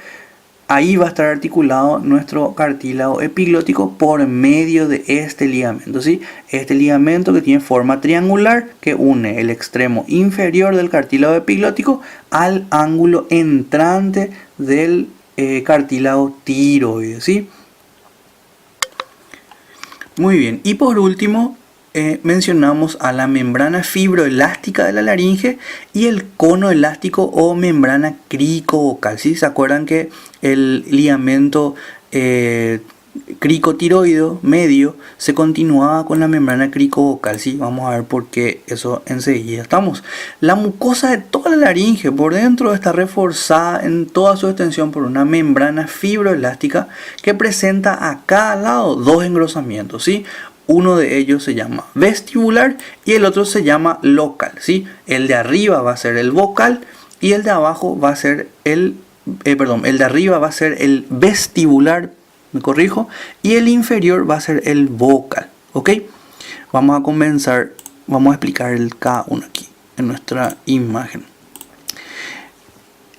ahí va a estar articulado nuestro cartílago epiglótico por medio de este ligamento, ¿sí? Este ligamento que tiene forma triangular que une el extremo inferior del cartílago epiglótico al ángulo entrante del cartílago tiroide, ¿sí? Muy bien, y por último mencionamos a la membrana fibroelástica de la laringe y el cono elástico o membrana cricovocal, ¿sí? ¿Se acuerdan que el ligamento cricotiroideo medio se continuaba con la membrana cricovocal? ¿Sí? Vamos a ver por qué eso enseguida. Estamos. La mucosa de toda la laringe por dentro está reforzada en toda su extensión por una membrana fibroelástica que presenta a cada lado dos engrosamientos, ¿sí? Uno de ellos se llama vestibular y el otro se llama local, ¿sí? El de arriba va a ser el vocal y el de abajo va a ser el de arriba va a ser el vestibular, me corrijo, y el inferior va a ser el vocal, ¿ok? Vamos a comenzar, vamos a explicar cada uno aquí en nuestra imagen.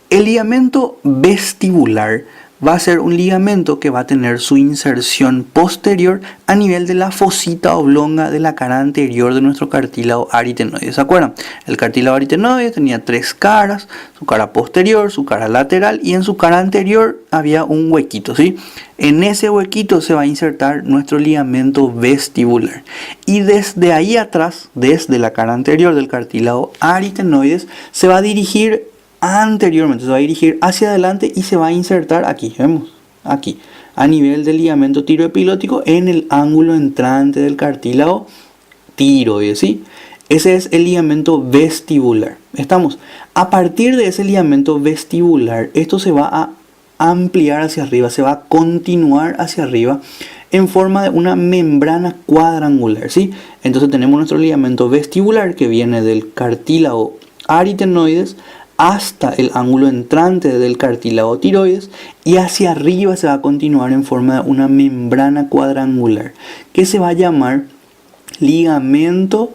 El ligamento vestibular va a ser un ligamento que va a tener su inserción posterior a nivel de la fosita oblonga de la cara anterior de nuestro cartílago aritenoide. ¿Se acuerdan? El cartílago aritenoide tenía 3 caras, su cara posterior, su cara lateral, y en su cara anterior había un huequito, ¿sí? En ese huequito se va a insertar nuestro ligamento vestibular. Y desde ahí atrás, desde la cara anterior del cartílago aritenoides, se va a dirigir anteriormente, se va a dirigir hacia adelante y se va a insertar aquí, vemos, aquí, a nivel del ligamento tiroepilótico en el ángulo entrante del cartílago tiroides, ¿sí? Ese es el ligamento vestibular. Estamos. A partir de ese ligamento vestibular, esto se va a ampliar hacia arriba, se va a continuar hacia arriba en forma de una membrana cuadrangular, ¿sí? Entonces tenemos nuestro ligamento vestibular que viene del cartílago aritenoides hasta el ángulo entrante del cartílago tiroides, y hacia arriba se va a continuar en forma de una membrana cuadrangular que se va a llamar ligamento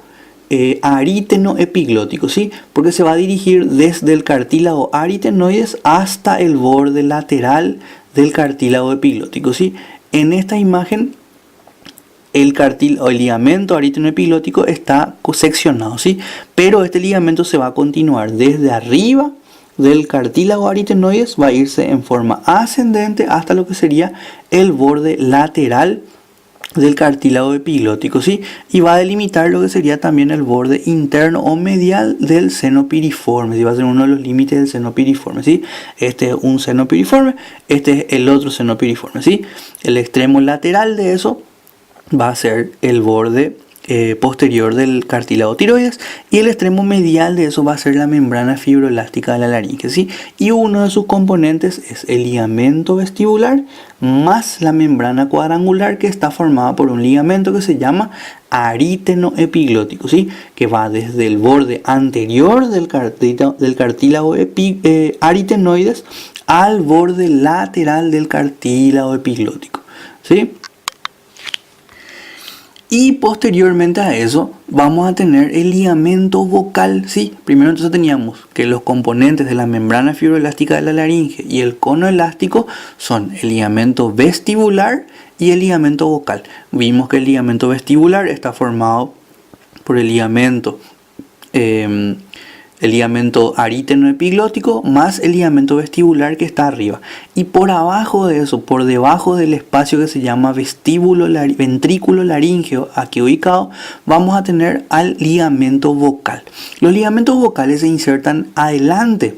aritenoepiglótico, ¿sí? Porque se va a dirigir desde el cartílago aritenoides hasta el borde lateral del cartílago epiglótico, ¿sí? En esta imagen el ligamento aritenoepiglótico está seccionado, ¿sí? Pero este ligamento se va a continuar desde arriba del cartílago aritenoides, va a irse en forma ascendente hasta lo que sería el borde lateral del cartílago epiglótico, ¿sí? Y va a delimitar lo que sería también el borde interno o medial del seno piriforme, ¿sí? Va a ser uno de los límites del seno piriforme, ¿sí? Este es un seno piriforme, este es el otro seno piriforme, ¿sí? El extremo lateral de eso va a ser el borde posterior del cartílago tiroides, y el extremo medial de eso va a ser la membrana fibroelástica de la laringe, ¿sí? Y uno de sus componentes es el ligamento vestibular más la membrana cuadrangular, que está formada por un ligamento que se llama aritenoepiglótico, ¿sí? Que va desde el borde anterior del cartílago aritenoides al borde lateral del cartílago epiglótico, ¿sí? Y posteriormente a eso vamos a tener el ligamento vocal, ¿sí? Primero entonces teníamos que los componentes de la membrana fibroelástica de la laringe y el cono elástico son el ligamento vestibular y el ligamento vocal. Vimos que el ligamento vestibular está formado por el ligamento aritenoepiglótico más el ligamento vestibular que está arriba, y por abajo de eso, por debajo del espacio que se llama ventrículo laríngeo, aquí ubicado, vamos a tener al ligamento vocal. Los ligamentos vocales se insertan adelante,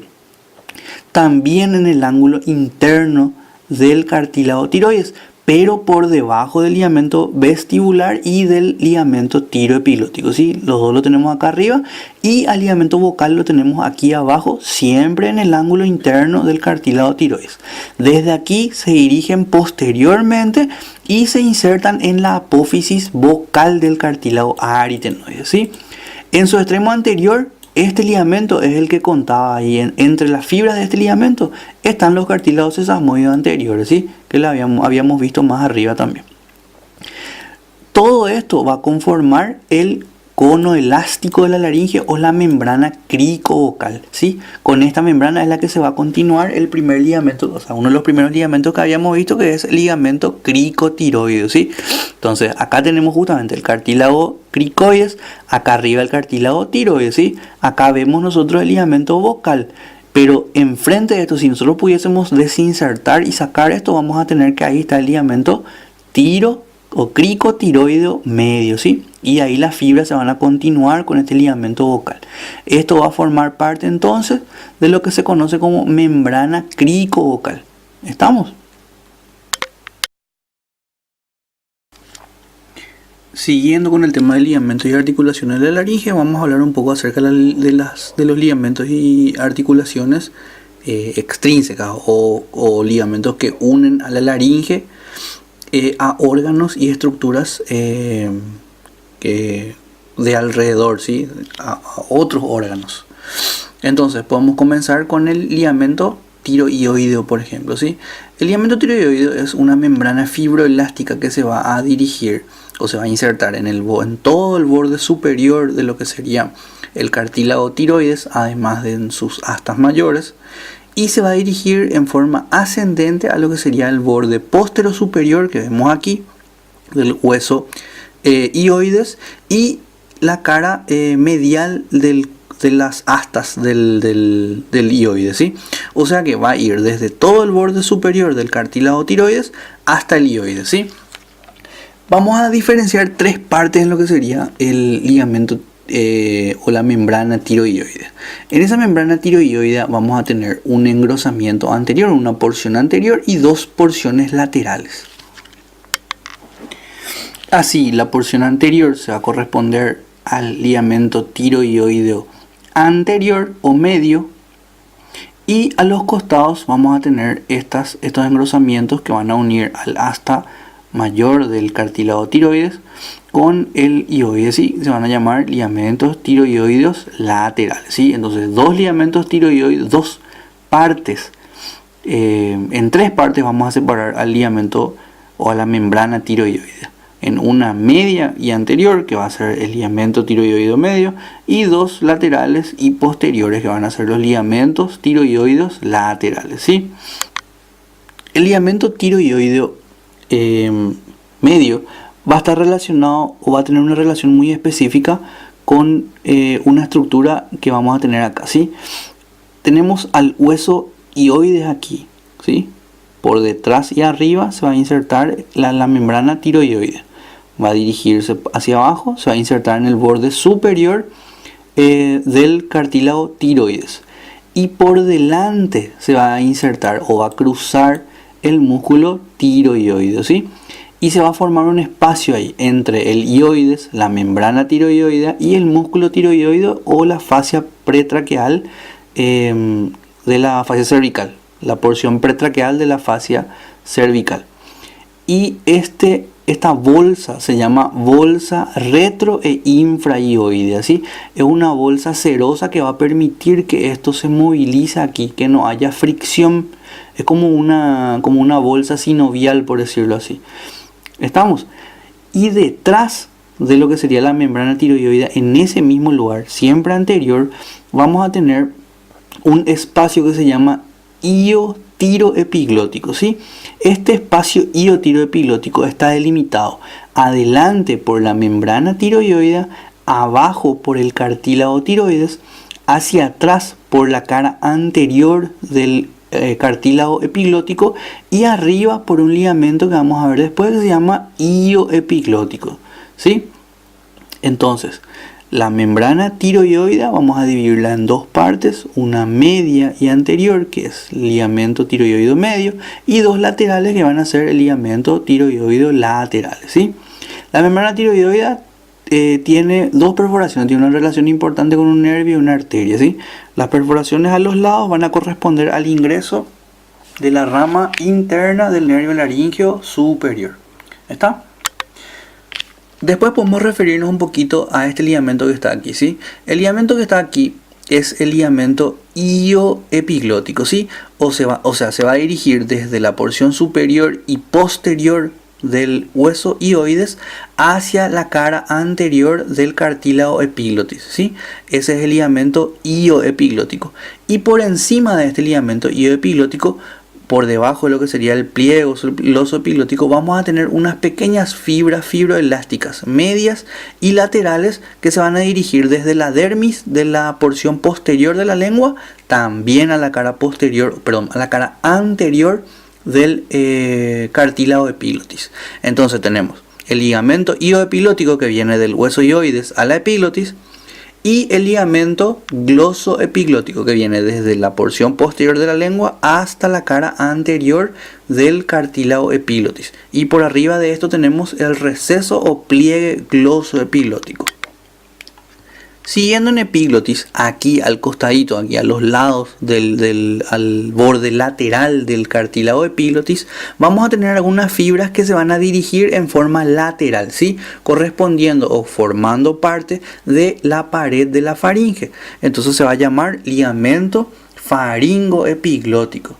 también en el ángulo interno del cartílago tiroides, pero por debajo del ligamento vestibular y del ligamento tiroepilótico, ¿sí? Los dos lo tenemos acá arriba, y al ligamento vocal lo tenemos aquí abajo, siempre en el ángulo interno del cartílago tiroides. Desde aquí se dirigen posteriormente y se insertan en la apófisis vocal del cartílago aritenoide, ¿sí? En su extremo anterior, este ligamento es el que contaba ahí. Entre las fibras de este ligamento están los cartílagos sesamoides anteriores, ¿sí? Que lo habíamos visto más arriba también. Todo esto va a conformar el cono elástico de la laringe o la membrana cricovocal, ¿sí? Con esta membrana es la que se va a continuar el primer ligamento, o sea, uno de los primeros ligamentos que habíamos visto, que es el ligamento cricotiroideo, ¿sí? Entonces, acá tenemos justamente el cartílago cricoides, acá arriba el cartílago tiroides, ¿sí? Acá vemos nosotros el ligamento vocal. Pero enfrente de esto, si nosotros pudiésemos desinsertar y sacar esto, vamos a tener que ahí está el ligamento tiro o cricotiroideo medio, ¿sí? Y ahí las fibras se van a continuar con este ligamento vocal. Esto va a formar parte entonces de lo que se conoce como membrana cricovocal. ¿Estamos? Siguiendo con el tema de ligamentos y articulaciones de la laringe, vamos a hablar un poco acerca de los ligamentos y articulaciones extrínsecas o ligamentos que unen a la laringe a órganos y estructuras de alrededor, ¿sí? A otros órganos. Entonces podemos comenzar con el ligamento tiroideo, por ejemplo, ¿sí? El ligamento tiroideo es una membrana fibroelástica que se va a dirigir o se va a insertar en todo el borde superior de lo que sería el cartílago tiroides, además de en sus astas mayores, y se va a dirigir en forma ascendente a lo que sería el borde postero superior que vemos aquí del hueso hioides y la cara medial de las astas del hioides, ¿sí? O sea que va a ir desde todo el borde superior del cartílago tiroides hasta el hioides, ¿sí? Vamos a diferenciar tres partes en lo que sería el ligamento o la membrana tiroidea. En esa membrana tiroidea vamos a tener un engrosamiento anterior, una porción anterior y dos porciones laterales. Así, la porción anterior se va a corresponder al ligamento tiroideo anterior o medio, y a los costados vamos a tener estos engrosamientos que van a unir al asta mayor del cartílago tiroides con el hioides, ¿sí? Se van a llamar ligamentos tiroideos laterales, ¿sí? Entonces dos ligamentos tiroideos, dos partes, en tres partes vamos a separar al ligamento o a la membrana tiroidea, en una media y anterior que va a ser el ligamento tiroideo medio y dos laterales y posteriores que van a ser los ligamentos tiroideos laterales, ¿sí? El ligamento tiroideo medio va a estar relacionado o va a tener una relación muy específica con una estructura que vamos a tener acá, ¿sí? Tenemos al hueso hioides aquí, ¿sí? Por detrás y arriba se va a insertar la membrana tiroidea. Va a dirigirse hacia abajo, se va a insertar en el borde superior del cartílago tiroides. Y por delante se va a insertar o va a cruzar el músculo tiroideo, ¿sí? Y se va a formar un espacio ahí entre el hioides, la membrana tiroidea y el músculo tiroideo o la fascia pretraqueal de la fascia cervical, la porción pretraqueal de la fascia cervical. Y esta bolsa se llama bolsa retro e infrahioidea, ¿sí? Es una bolsa serosa que va a permitir que esto se movilice aquí, que no haya fricción. Es como una bolsa sinovial, por decirlo así. ¿Estamos? Y detrás de lo que sería la membrana tiroidea, en ese mismo lugar, siempre anterior, vamos a tener un espacio que se llama iotiroepiglótico, ¿sí? Este espacio iotiroepiglótico está delimitado adelante por la membrana tiroidea, abajo por el cartílago tiroides, hacia atrás por la cara anterior del cartílago epiglótico y arriba por un ligamento que vamos a ver después que se llama ioepiglótico, ¿sí? Entonces, la membrana tiroidea vamos a dividirla en dos partes, una media y anterior, que es el ligamento tiroideo medio, y dos laterales que van a ser el ligamento tiroideo laterales, ¿sí? La membrana tiroidea tiene dos perforaciones, tiene una relación importante con un nervio y una arteria, ¿sí? Las perforaciones a los lados van a corresponder al ingreso de la rama interna del nervio laríngeo superior. ¿Está? Después podemos referirnos un poquito a este ligamento que está aquí, ¿sí? El ligamento que está aquí es el ligamento ioepiglótico, ¿sí? Se va a dirigir desde la porción superior y posterior del hueso hioides hacia la cara anterior del cartílago epiglotis, ¿sí? Ese es el ligamento ioepiglótico. Y por encima de este ligamento ioepiglótico, por debajo de lo que sería el pliegue gloso epiglótico, vamos a tener unas pequeñas fibras fibroelásticas medias y laterales que se van a dirigir desde la dermis de la porción posterior de la lengua también a la cara a la cara anterior del cartílago epiglotis. Entonces tenemos el ligamento ioepiglótico que viene del hueso hioides a la epiglotis y el ligamento glosoepiglótico que viene desde la porción posterior de la lengua hasta la cara anterior del cartílago epiglotis, y por arriba de esto tenemos el receso o pliegue glosoepiglótico. Siguiendo en epiglotis, aquí al costadito, aquí a los lados al borde lateral del cartílago epiglotis, vamos a tener algunas fibras que se van a dirigir en forma lateral, ¿sí? Correspondiendo o formando parte de la pared de la faringe. Entonces se va a llamar ligamento faringoepiglótico.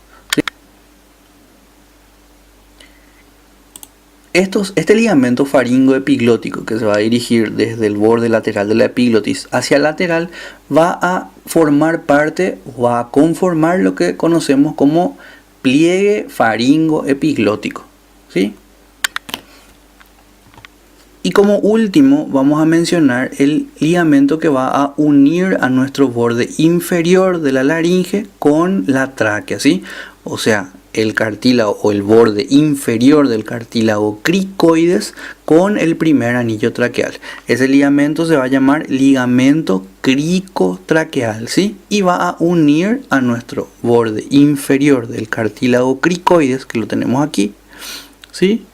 Este ligamento faringoepiglótico que se va a dirigir desde el borde lateral de la epiglotis hacia el lateral va a formar parte o va a conformar lo que conocemos como pliegue faringoepiglótico, ¿sí? Y como último vamos a mencionar el ligamento que va a unir a nuestro borde inferior de la laringe con la tráquea, ¿sí? O sea, el cartílago o el borde inferior del cartílago cricoides con el primer anillo traqueal. Ese ligamento se va a llamar ligamento cricotraqueal, ¿sí? Y va a unir a nuestro borde inferior del cartílago cricoides, que lo tenemos aquí, ¿sí?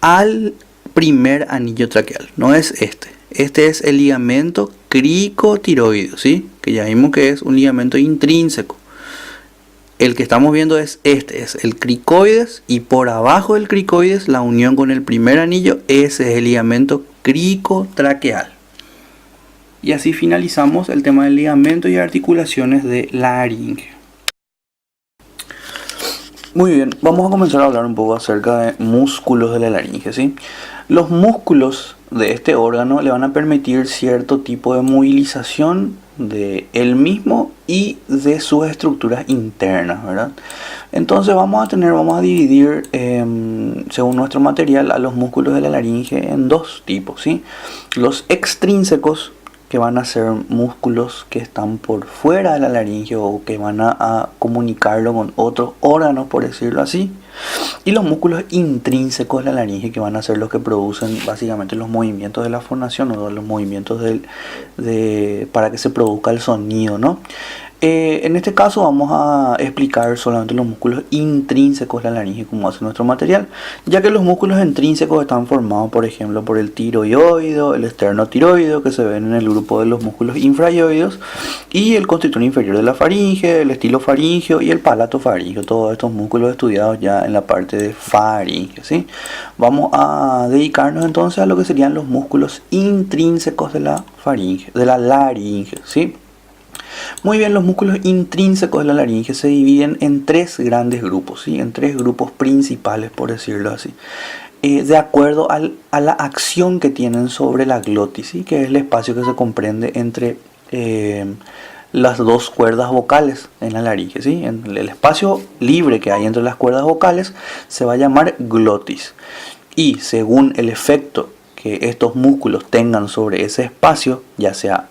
Al primer anillo traqueal. No es este es el ligamento cricotiroideo, ¿sí? Que ya vimos que es un ligamento intrínseco. El que estamos viendo es el cricoides, y por abajo del cricoides, la unión con el primer anillo, ese es el ligamento cricotraqueal. Y así finalizamos el tema del ligamento y articulaciones de laringe. Muy bien, vamos a comenzar a hablar un poco acerca de músculos de la laringe, ¿sí? Los músculos de este órgano le van a permitir cierto tipo de movilización de él mismo y de sus estructuras internas, ¿verdad? Entonces vamos a dividir, según nuestro material, a los músculos de la laringe en dos tipos, ¿sí? Los extrínsecos, que van a ser músculos que están por fuera de la laringe o que van a comunicarlo con otros órganos, por decirlo así. Y los músculos intrínsecos de la laringe, que van a ser los que producen básicamente los movimientos de la fonación o los movimientos para que se produzca el sonido, ¿no? En este caso vamos a explicar solamente los músculos intrínsecos de la laringe, como hace nuestro material, ya que los músculos intrínsecos están formados, por ejemplo, por el tiroideo, el esternotiroideo, que se ven en el grupo de los músculos infrayoideos, y el constrictor inferior de la faringe, el estilofaringeo y el palatofaringeo, todos estos músculos estudiados ya en la parte de faringe, ¿sí? Vamos a dedicarnos entonces a lo que serían los músculos intrínsecos de la faringe, de la laringe, ¿sí? Muy bien, los músculos intrínsecos de la laringe se dividen en tres grandes grupos, ¿sí? En tres grupos principales, por decirlo así, de acuerdo a la acción que tienen sobre la glotis, ¿sí? Que es el espacio que se comprende entre las dos cuerdas vocales en la laringe, ¿sí? En el espacio libre que hay entre las cuerdas vocales se va a llamar glotis, y según el efecto que estos músculos tengan sobre ese espacio, ya sea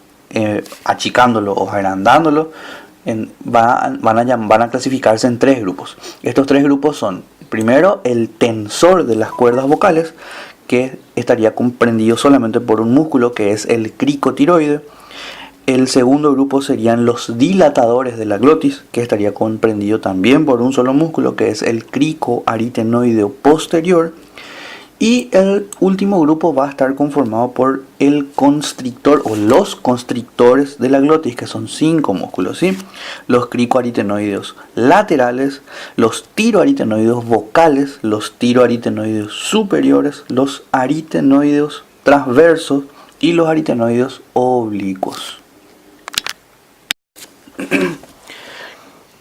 achicándolo o agrandándolo, van a clasificarse en tres grupos. Estos tres grupos son, primero, el tensor de las cuerdas vocales, que estaría comprendido solamente por un músculo, que es el cricotiroide. El segundo grupo serían los dilatadores de la glotis, que estaría comprendido también por un solo músculo, que es el cricoaritenoideo posterior. Y el último grupo va a estar conformado por el constrictor o los constrictores de la glotis, que son 5 músculos, ¿sí? Los cricoaritenoideos laterales, los tiroaritenoideos vocales, los tiroaritenoideos superiores, los aritenoideos transversos y los aritenoideos oblicuos.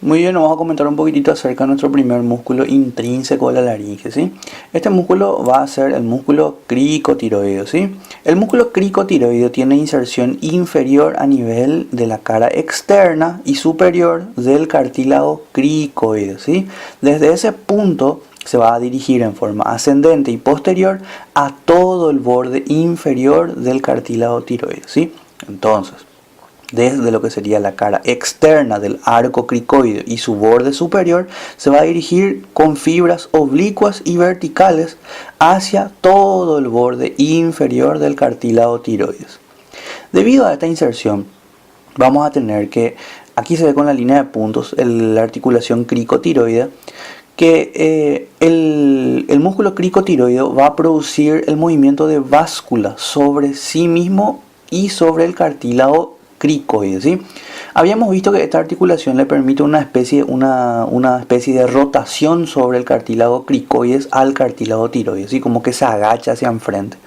Muy bien, vamos a comentar un poquitito acerca de nuestro primer músculo intrínseco de la laringe, ¿sí? Este músculo va a ser el músculo cricotiroideo, ¿sí? El músculo cricotiroideo tiene inserción inferior a nivel de la cara externa y superior del cartílago cricoide, ¿sí? Desde ese punto se va a dirigir en forma ascendente y posterior a todo el borde inferior del cartílago tiroideo, ¿sí? Entonces, desde lo que sería la cara externa del arco cricoide y su borde superior, se va a dirigir con fibras oblicuas y verticales hacia todo el borde inferior del cartílago tiroides. Debido a esta inserción, vamos a tener que, aquí se ve con la línea de puntos, la articulación cricotiroidea, que el músculo cricotiroideo va a producir el movimiento de báscula sobre sí mismo y sobre el cartílago cricoide, ¿sí? Habíamos visto que esta articulación le permite una especie de rotación sobre el cartílago cricoides al cartílago tiroides, así como que se agacha hacia enfrente,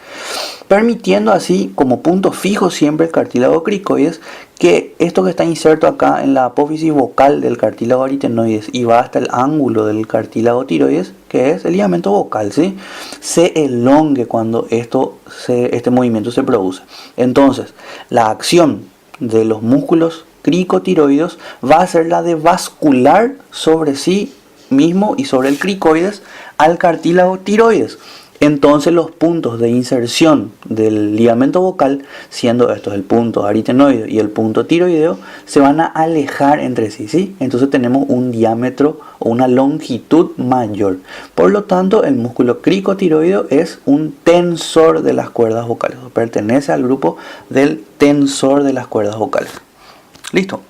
permitiendo así como punto fijo siempre el cartílago cricoides, que esto que está inserto acá en la apófisis vocal del cartílago aritenoides y va hasta el ángulo del cartílago tiroides, que es el ligamento vocal, ¿sí?, se elongue cuando este movimiento se produce. Entonces, la acción de los músculos cricotiroides va a ser la de bascular sobre sí mismo y sobre el cricoides al cartílago tiroides. Entonces los puntos de inserción del ligamento vocal, siendo estos el punto aritenoideo y el punto tiroideo, se van a alejar entre sí, ¿sí? Entonces tenemos un diámetro o una longitud mayor. Por lo tanto, el músculo cricotiroideo es un tensor de las cuerdas vocales. Pertenece al grupo del tensor de las cuerdas vocales. Listo.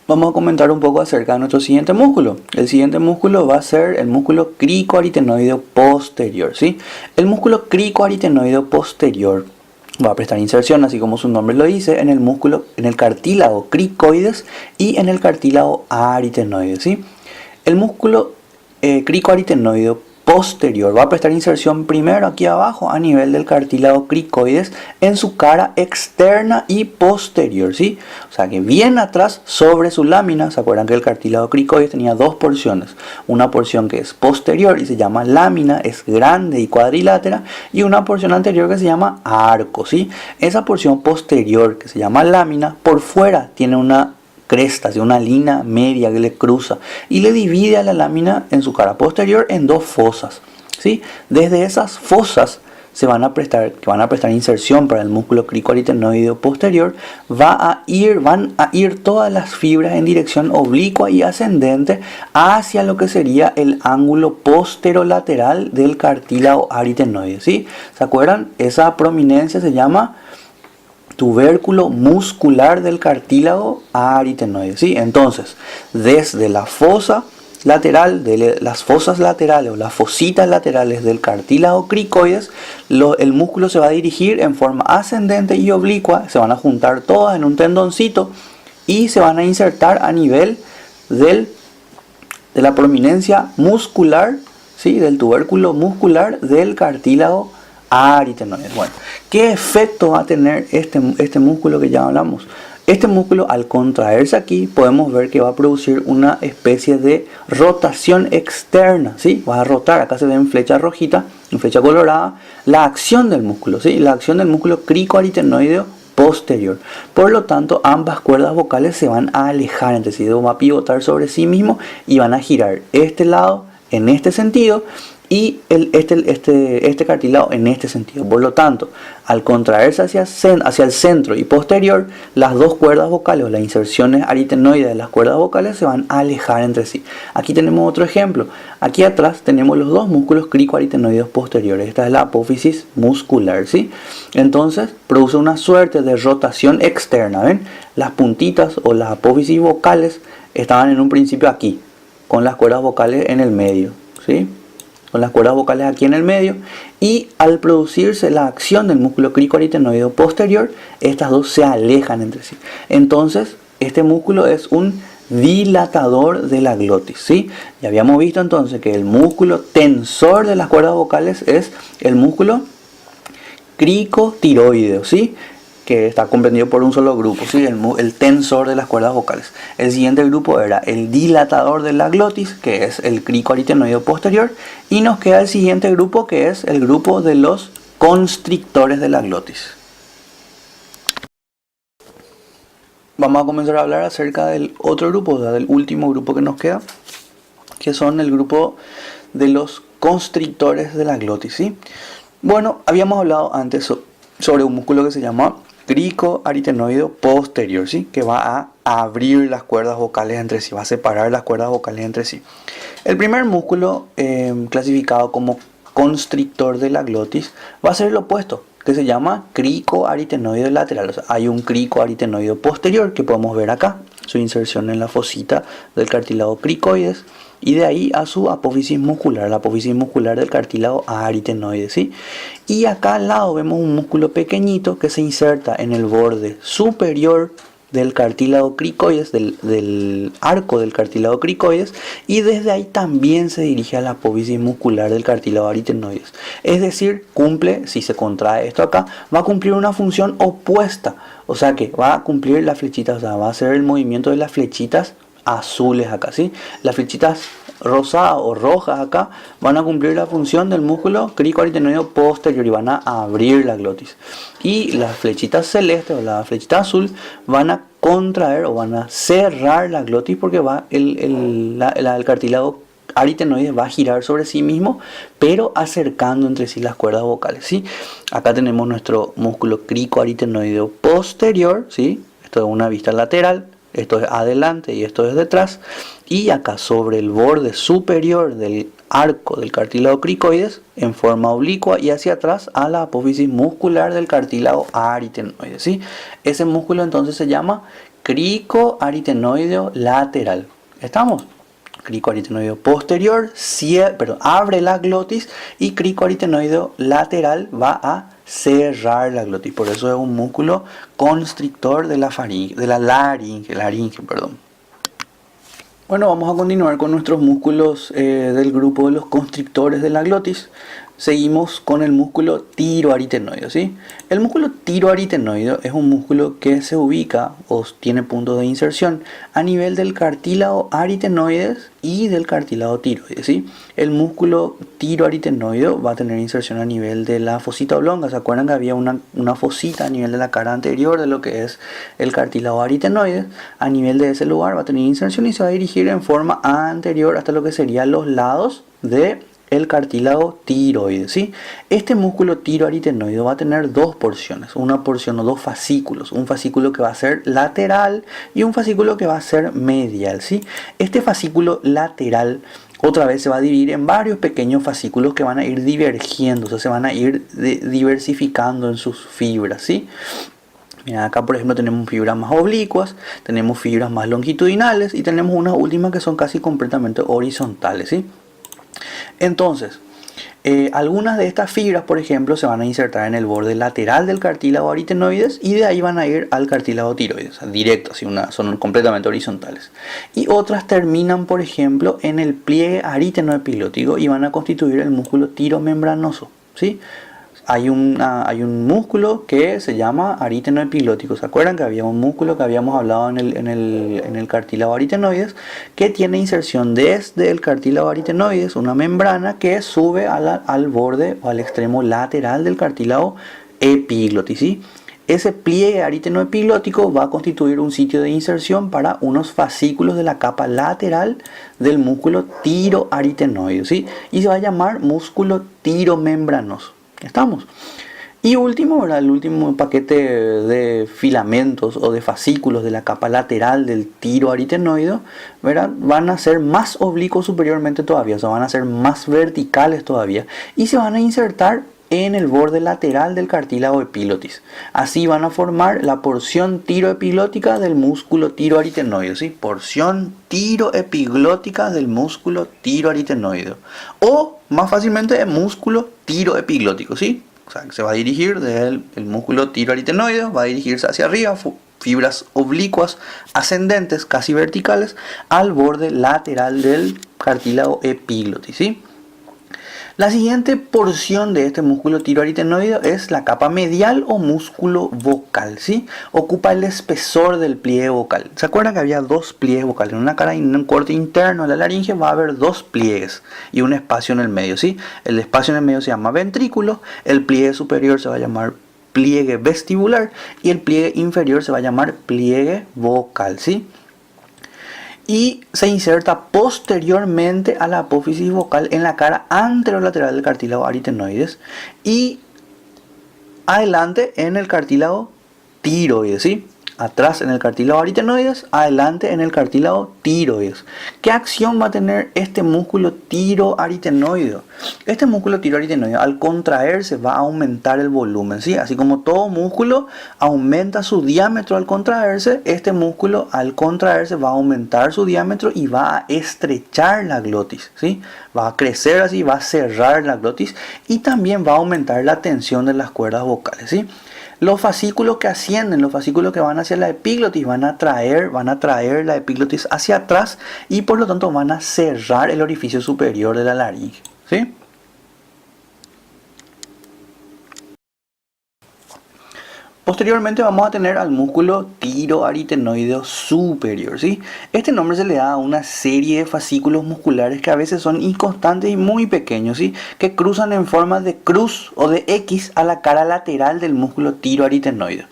Vamos a comentar un poco acerca de nuestro siguiente músculo. El siguiente músculo va a ser el músculo cricoaritenoideo posterior, ¿sí? El músculo cricoaritenoideo posterior va a prestar inserción, así como su nombre lo dice, en el cartílago cricoides y en el cartílago aritenoide, ¿sí? El músculo cricoaritenoideo posterior va a prestar inserción primero aquí abajo a nivel del cartílago cricoides en su cara externa y posterior, ¿sí? O sea que bien atrás sobre su lámina. ¿Se acuerdan que el cartílago cricoides tenía dos porciones? Una porción que es posterior y se llama lámina, es grande y cuadrilátera, y una porción anterior que se llama arco, ¿sí? Esa porción posterior que se llama lámina, por fuera tiene una cresta, una línea media que le cruza y le divide a la lámina en su cara posterior en dos fosas, ¿sí? Desde esas fosas que van a prestar inserción para el músculo cricoaritenoideo posterior, van a ir todas las fibras en dirección oblicua y ascendente hacia lo que sería el ángulo posterolateral del cartílago aritenoide, ¿sí? ¿Se acuerdan? Esa prominencia se llama tubérculo muscular del cartílago aritenoide, ¿sí? Entonces, desde la fosa lateral, de las fosas laterales o las fositas laterales del cartílago cricoides, el músculo se va a dirigir en forma ascendente y oblicua, se van a juntar todas en un tendoncito y se van a insertar a nivel de la prominencia muscular, ¿sí?, del tubérculo muscular del cartílago aritenoides. Bueno, ¿qué efecto va a tener este músculo que ya hablamos? Este músculo, al contraerse aquí, podemos ver que va a producir una especie de rotación externa, ¿sí? Va a rotar, acá se ve en flecha rojita, en flecha colorada, la acción del músculo, ¿sí? La acción del músculo cricoaritenoideo posterior. Por lo tanto, ambas cuerdas vocales se van a alejar entre sí, va a pivotar sobre sí mismo y van a girar este lado en este sentido y este cartílago en este sentido. Por lo tanto, al contraerse hacia el centro y posterior, las dos cuerdas vocales o las inserciones aritenoides de las cuerdas vocales se van a alejar entre sí. Aquí tenemos otro ejemplo. Aquí atrás tenemos los dos músculos cricoaritenoides posteriores. Esta es la apófisis muscular, ¿sí? Entonces, produce una suerte de rotación externa. ¿Ven? Las puntitas o las apófisis vocales estaban en un principio aquí, con las cuerdas vocales en el medio, ¿sí? Con las cuerdas vocales aquí en el medio, y al producirse la acción del músculo cricoaritenoideo posterior, estas dos se alejan entre sí. Entonces, este músculo es un dilatador de la glotis, ¿sí? Ya habíamos visto entonces que el músculo tensor de las cuerdas vocales es el músculo cricotiroideo, ¿sí?, que está comprendido por un solo grupo, ¿sí?, el tensor de las cuerdas vocales. El siguiente grupo era el dilatador de la glotis, que es el cricoaritenoideo posterior, y nos queda el siguiente grupo, que es el grupo de los constrictores de la glotis. Vamos a comenzar a hablar acerca del otro grupo, o sea, del último grupo que nos queda, que son el grupo de los constrictores de la glotis, ¿sí? Bueno, habíamos hablado antes sobre un músculo que se llama cricoaritenoideo posterior, ¿sí?, que va a abrir las cuerdas vocales entre sí, va a separar las cuerdas vocales entre sí. El primer músculo clasificado como constrictor de la glotis va a ser el opuesto, que se llama cricoaritenoideo lateral. O sea, hay un cricoaritenoideo posterior que podemos ver acá, su inserción en la fosita del cartílago cricoides y de ahí a su apófisis muscular, la apófisis muscular del cartílago aritenoide, ¿sí? Y acá al lado vemos un músculo pequeñito que se inserta en el borde superior del cartílago cricoides, del arco del cartílago cricoides, y desde ahí también se dirige a la apófisis muscular del cartílago aritenoides. Es decir, cumple, si se contrae esto acá, va a cumplir una función opuesta, o sea que va a cumplir la flechita, o sea, va a hacer el movimiento de las flechitas azules acá, ¿sí? Las flechitas rosadas o rojas acá van a cumplir la función del músculo cricoaritenoideo posterior y van a abrir la glotis. Y las flechitas celestes o la flechita azul van a contraer o van a cerrar la glotis porque va el cartílago aritenoide va a girar sobre sí mismo, pero acercando entre sí las cuerdas vocales, ¿sí? Acá tenemos nuestro músculo cricoaritenoideo posterior, ¿sí? Esto es una vista lateral. Esto es adelante y esto es detrás. Y acá sobre el borde superior del arco del cartílago cricoides, en forma oblicua y hacia atrás a la apófisis muscular del cartílago aritenoide, ¿sí? Ese músculo entonces se llama cricoaritenoideo lateral. ¿Estamos? Cricoaritenoideo posterior abre la glotis y cricoaritenoideo lateral va a cerrar la glotis. Por eso es un músculo constrictor de la laringe. Bueno, vamos a continuar con nuestros músculos del grupo de los constrictores de la glotis. Seguimos con el músculo tiroaritenoideo, ¿sí? El músculo tiroaritenoideo es un músculo que se ubica o tiene puntos de inserción a nivel del cartílago aritenoides y del cartílago tiroides, ¿sí? El músculo tiroaritenoideo va a tener inserción a nivel de la fosita oblonga. ¿Se acuerdan que había una fosita a nivel de la cara anterior de lo que es el cartílago aritenoides? A nivel de ese lugar va a tener inserción y se va a dirigir en forma anterior hasta lo que serían los lados de el cartílago tiroides, ¿sí? Este músculo tiroaritenoideo va a tener dos porciones, una porción o dos fascículos, un fascículo que va a ser lateral y un fascículo que va a ser medial, ¿sí? Este fascículo lateral otra vez se va a dividir en varios pequeños fascículos que van a ir divergiendo, o sea, se van a ir diversificando en sus fibras, ¿sí? Mira, acá por ejemplo tenemos fibras más oblicuas, tenemos fibras más longitudinales y tenemos unas últimas que son casi completamente horizontales, ¿sí? Entonces, algunas de estas fibras, por ejemplo, se van a insertar en el borde lateral del cartílago aritenoides y de ahí van a ir al cartílago tiroides, o sea, directo, así son completamente horizontales. Y otras terminan, por ejemplo, en el pliegue aritenoepilótico y van a constituir el músculo tiromembranoso, ¿sí? Hay un músculo que se llama aritenoepilótico. ¿Se acuerdan que había un músculo que habíamos hablado en el cartílago aritenoides que tiene inserción desde el cartílago aritenoides, una membrana que sube al borde o al extremo lateral del cartílago epiglotis, ¿sí? Ese pliegue aritenoepilótico va a constituir un sitio de inserción para unos fascículos de la capa lateral del músculo tiroaritenoide, ¿sí? Y se va a llamar músculo tiromembranoso. ¿Estamos? Y último, ¿verdad? El último paquete de filamentos o de fascículos de la capa lateral del tiroaritenoideo, ¿verdad? Van a ser más oblicuos superiormente todavía, o sea, van a ser más verticales todavía y se van a insertar en el borde lateral del cartílago epiglotis. Así van a formar la porción tiroepiglótica del músculo tiroaritenoideo, ¿sí? Porción tiroepiglótica del músculo tiroaritenoideo. O más fácilmente el músculo tiroepiglótico, ¿sí? O sea, que se va a dirigir del músculo tiroaritenoideo, va a dirigirse hacia arriba, fibras oblicuas ascendentes, casi verticales, al borde lateral del cartílago epiglotis, ¿sí? La siguiente porción de este músculo tiroaritenoideo es la capa medial o músculo vocal, ¿sí? Ocupa el espesor del pliegue vocal. ¿Se acuerdan que había dos pliegues vocales? En una cara y en un corte interno de la laringe va a haber dos pliegues y un espacio en el medio, ¿sí? El espacio en el medio se llama ventrículo, el pliegue superior se va a llamar pliegue vestibular y el pliegue inferior se va a llamar pliegue vocal, ¿sí? Y se inserta posteriormente a la apófisis vocal en la cara anterolateral del cartílago aritenoides y adelante en el cartílago tiroides, ¿sí? Atrás en el cartílago aritenoides, adelante en el cartílago tiroides. ¿Qué acción va a tener este músculo tiroaritenoideo? Este músculo tiroaritenoideo al contraerse va a aumentar el volumen, ¿sí? Así como todo músculo aumenta su diámetro al contraerse, este músculo al contraerse va a aumentar su diámetro y va a estrechar la glotis, ¿sí? Va a crecer así, va a cerrar la glotis y también va a aumentar la tensión de las cuerdas vocales, ¿sí? Los fascículos que ascienden, los fascículos que van hacia la epiglotis van a traer la epiglotis hacia atrás y por lo tanto van a cerrar el orificio superior de la laringe, ¿sí? Posteriormente vamos a tener al músculo tiroaritenoideo superior, ¿sí? Este nombre se le da a una serie de fascículos musculares que a veces son inconstantes y muy pequeños, ¿sí? Que cruzan en forma de cruz o de X a la cara lateral del músculo tiroaritenoideo.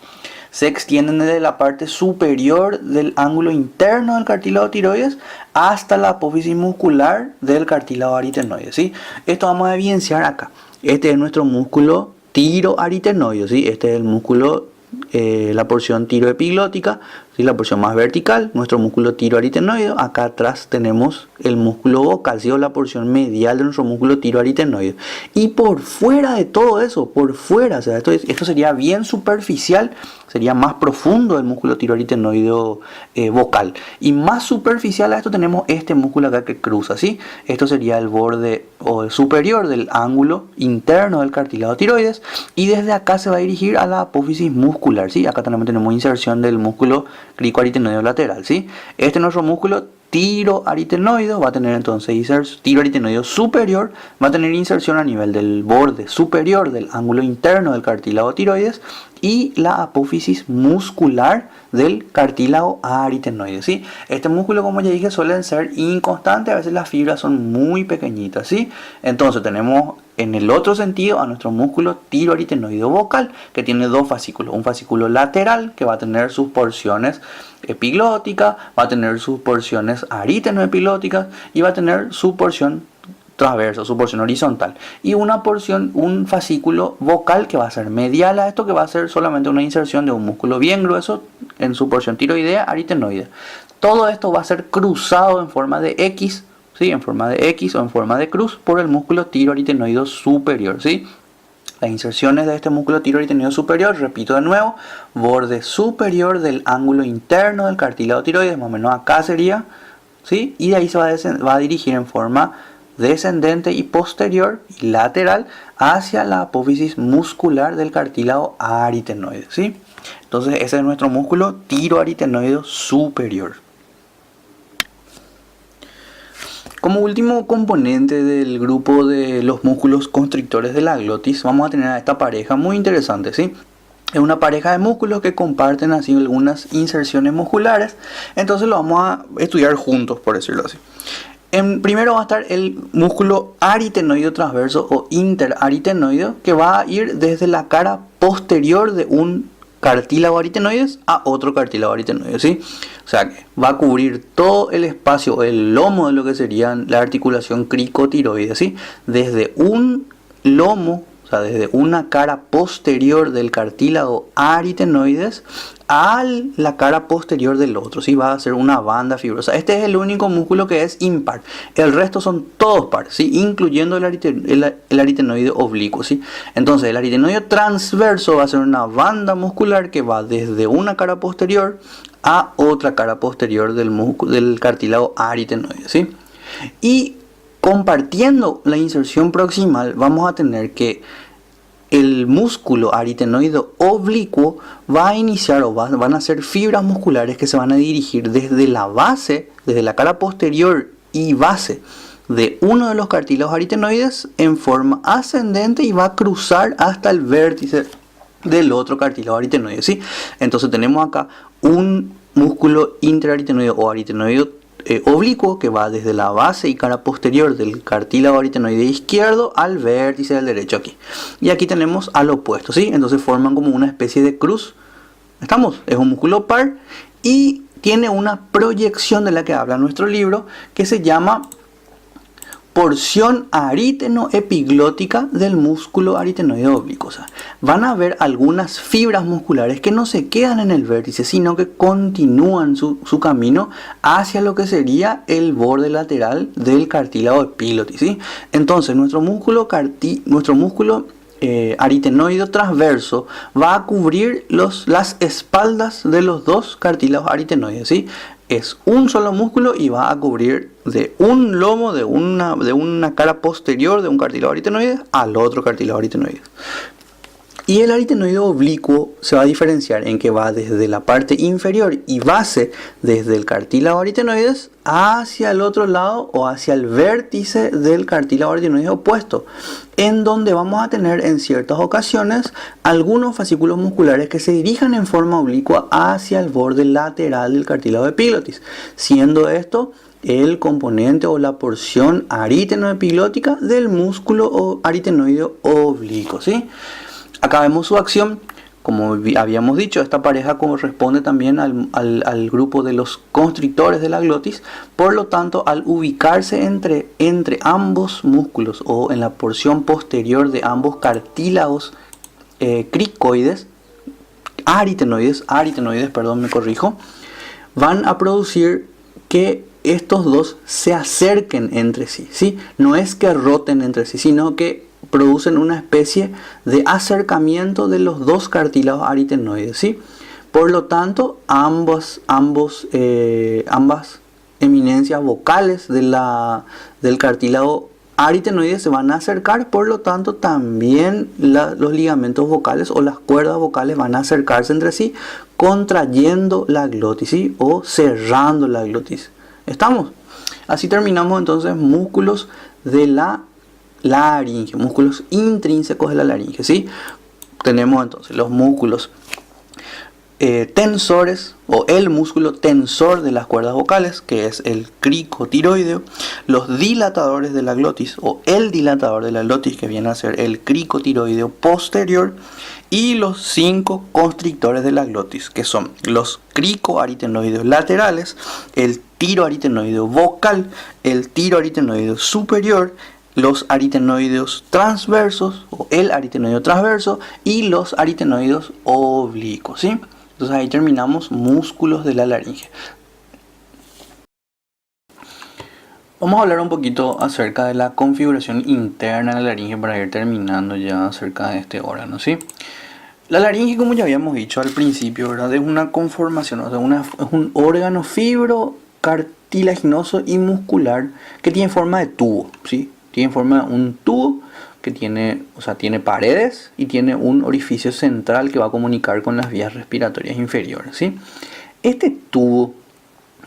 Se extienden desde la parte superior del ángulo interno del cartílago tiroides hasta la apófisis muscular del cartílago aritenoide, ¿sí? Esto vamos a evidenciar acá. Este es nuestro músculo tiroaritenoideo, ¿sí? Este es el músculo, la porción tiroepiglótica, ¿sí? La porción más vertical, nuestro músculo tiroaritenoideo. Acá atrás tenemos el músculo vocal, ¿sí? O la porción medial de nuestro músculo tiroaritenoideo. Y por fuera de todo eso, por fuera, o sea, esto sería bien superficial, sería más profundo el músculo tiroaritenoideo vocal. Y más superficial a esto tenemos este músculo acá que cruza, ¿sí? Esto sería el borde o el superior del ángulo interno del cartílago tiroides. Y desde acá se va a dirigir a la apófisis muscular, ¿sí? Acá también tenemos inserción del músculo cricoaritenoideo lateral, ¿sí? Este es nuestro músculo tiroaritenoideo, va a tener entonces tiroaritenoideo superior, va a tener inserción a nivel del borde superior del ángulo interno del cartílago tiroides y la apófisis muscular del cartílago aritenoide, ¿sí? Este músculo, como ya dije, suelen ser inconstantes, a veces las fibras son muy pequeñitas, ¿sí? Entonces tenemos en el otro sentido a nuestro músculo tiroaritenoideo vocal, que tiene dos fascículos, un fascículo lateral que va a tener sus porciones epiglóticas, va a tener sus porciones aritenoepiglóticas y va a tener su porción transversa, su porción horizontal, y un fascículo vocal que va a ser medial a esto, que va a ser solamente una inserción de un músculo bien grueso en su porción tiroidea aritenoide. Todo esto va a ser cruzado en forma de X, ¿sí? En forma de X o en forma de cruz por el músculo tiroaritenoideo superior, ¿sí? Las inserciones de este músculo tiroaritenoideo superior, repito de nuevo, borde superior del ángulo interno del cartílago tiroides, más o menos acá sería, ¿sí? Y de ahí se va a dirigir en forma descendente y posterior y lateral hacia la apófisis muscular del cartílago aritenoide, ¿sí? Entonces ese es nuestro músculo tiroaritenoideo superior. Como último componente del grupo de los músculos constrictores de la glotis, vamos a tener a esta pareja muy interesante, ¿sí? Es una pareja de músculos que comparten así algunas inserciones musculares, entonces lo vamos a estudiar juntos, por decirlo así. Primero va a estar el músculo aritenoideo transverso o interaritenoideo, que va a ir desde la cara posterior de un cartílago aritenoides a otro cartílago aritenoide, ¿sí? O sea que va a cubrir todo el espacio, el lomo de lo que sería la articulación cricotiroide, ¿sí? Desde un lomo, o sea, desde una cara posterior del cartílago aritenoides a la cara posterior del otro, ¿sí? Va a ser una banda fibrosa. Este es el único músculo que es impar. El resto son todos pares, ¿sí? Incluyendo el aritenoide oblicuo, ¿sí? Entonces el aritenoide transverso va a ser una banda muscular que va desde una cara posterior a otra cara posterior del cartílago aritenoide, ¿sí? Y compartiendo la inserción proximal, vamos a tener que el músculo aritenoideo oblicuo va a iniciar van a ser fibras musculares que se van a dirigir desde la base, desde la cara posterior y base de uno de los cartílagos aritenoides en forma ascendente y va a cruzar hasta el vértice del otro cartílago aritenoide, ¿sí? Entonces tenemos acá un músculo interaritenoideo o aritenoideo oblicuo que va desde la base y cara posterior del cartílago aritenoide izquierdo al vértice del derecho aquí. Y aquí tenemos al opuesto, ¿sí? Entonces forman como una especie de cruz. ¿Estamos? Es un músculo par y tiene una proyección de la que habla nuestro libro que se llama porción aritenoepiglótica del músculo aritenoide oblicuo. O sea, van a haber algunas fibras musculares que no se quedan en el vértice, sino que continúan su camino hacia lo que sería el borde lateral del cartílago epiglotis, ¿sí? Entonces nuestro músculo aritenoide transverso va a cubrir las espaldas de los dos cartílagos aritenoides, ¿sí? Es un solo músculo y va a cubrir de un lomo, de una cara posterior de un cartílago aritenoide al otro cartílago aritenoide. Y el aritenoide oblicuo se va a diferenciar en que va desde la parte inferior y base, desde el cartílago aritenoides, hacia el otro lado o hacia el vértice del cartílago aritenoide opuesto, en donde vamos a tener en ciertas ocasiones algunos fascículos musculares que se dirijan en forma oblicua hacia el borde lateral del cartílago epiglotis, siendo esto el componente o la porción aritenoepiglótica del músculo aritenoide oblicuo, ¿sí? Acá vemos su acción. Como habíamos dicho, esta pareja corresponde también al grupo de los constrictores de la glotis. Por lo tanto, al ubicarse entre ambos músculos o en la porción posterior de ambos cartílagos cricoides, aritenoides, van a producir que estos dos se acerquen entre sí, ¿sí? No es que roten entre sí, sino que producen una especie de acercamiento de los dos cartílagos aritenoides, ¿sí? Por lo tanto, ambas eminencias vocales del cartílago aritenoide se van a acercar. Por lo tanto, también los ligamentos vocales o las cuerdas vocales van a acercarse entre sí, contrayendo la glotis, ¿sí? O cerrando la glotis. ¿Estamos? Así terminamos entonces músculos de la laringe, músculos intrínsecos de la laringe, ¿sí? Tenemos entonces los músculos tensores o el músculo tensor de las cuerdas vocales, que es el cricotiroideo, los dilatadores de la glotis o el dilatador de la glotis, que viene a ser el cricotiroideo posterior, y los 5 constrictores de la glotis, que son los cricoaritenoideos laterales, el tiroaritenoideo vocal, el tiroaritenoideo superior, los aritenoideos transversos o el aritenoideo transverso y los aritenoideos oblicuos, ¿sí? Entonces ahí terminamos músculos de la laringe. Vamos a hablar un poquito acerca de la configuración interna de la laringe para ir terminando ya acerca de este órgano, ¿sí? La laringe, como ya habíamos dicho al principio, ¿verdad? Es una conformación, o sea, es un órgano fibrocartilaginoso y muscular que tiene forma de tubo, ¿sí? Tiene forma de un tubo que tiene paredes y tiene un orificio central que va a comunicar con las vías respiratorias inferiores, ¿sí? Este tubo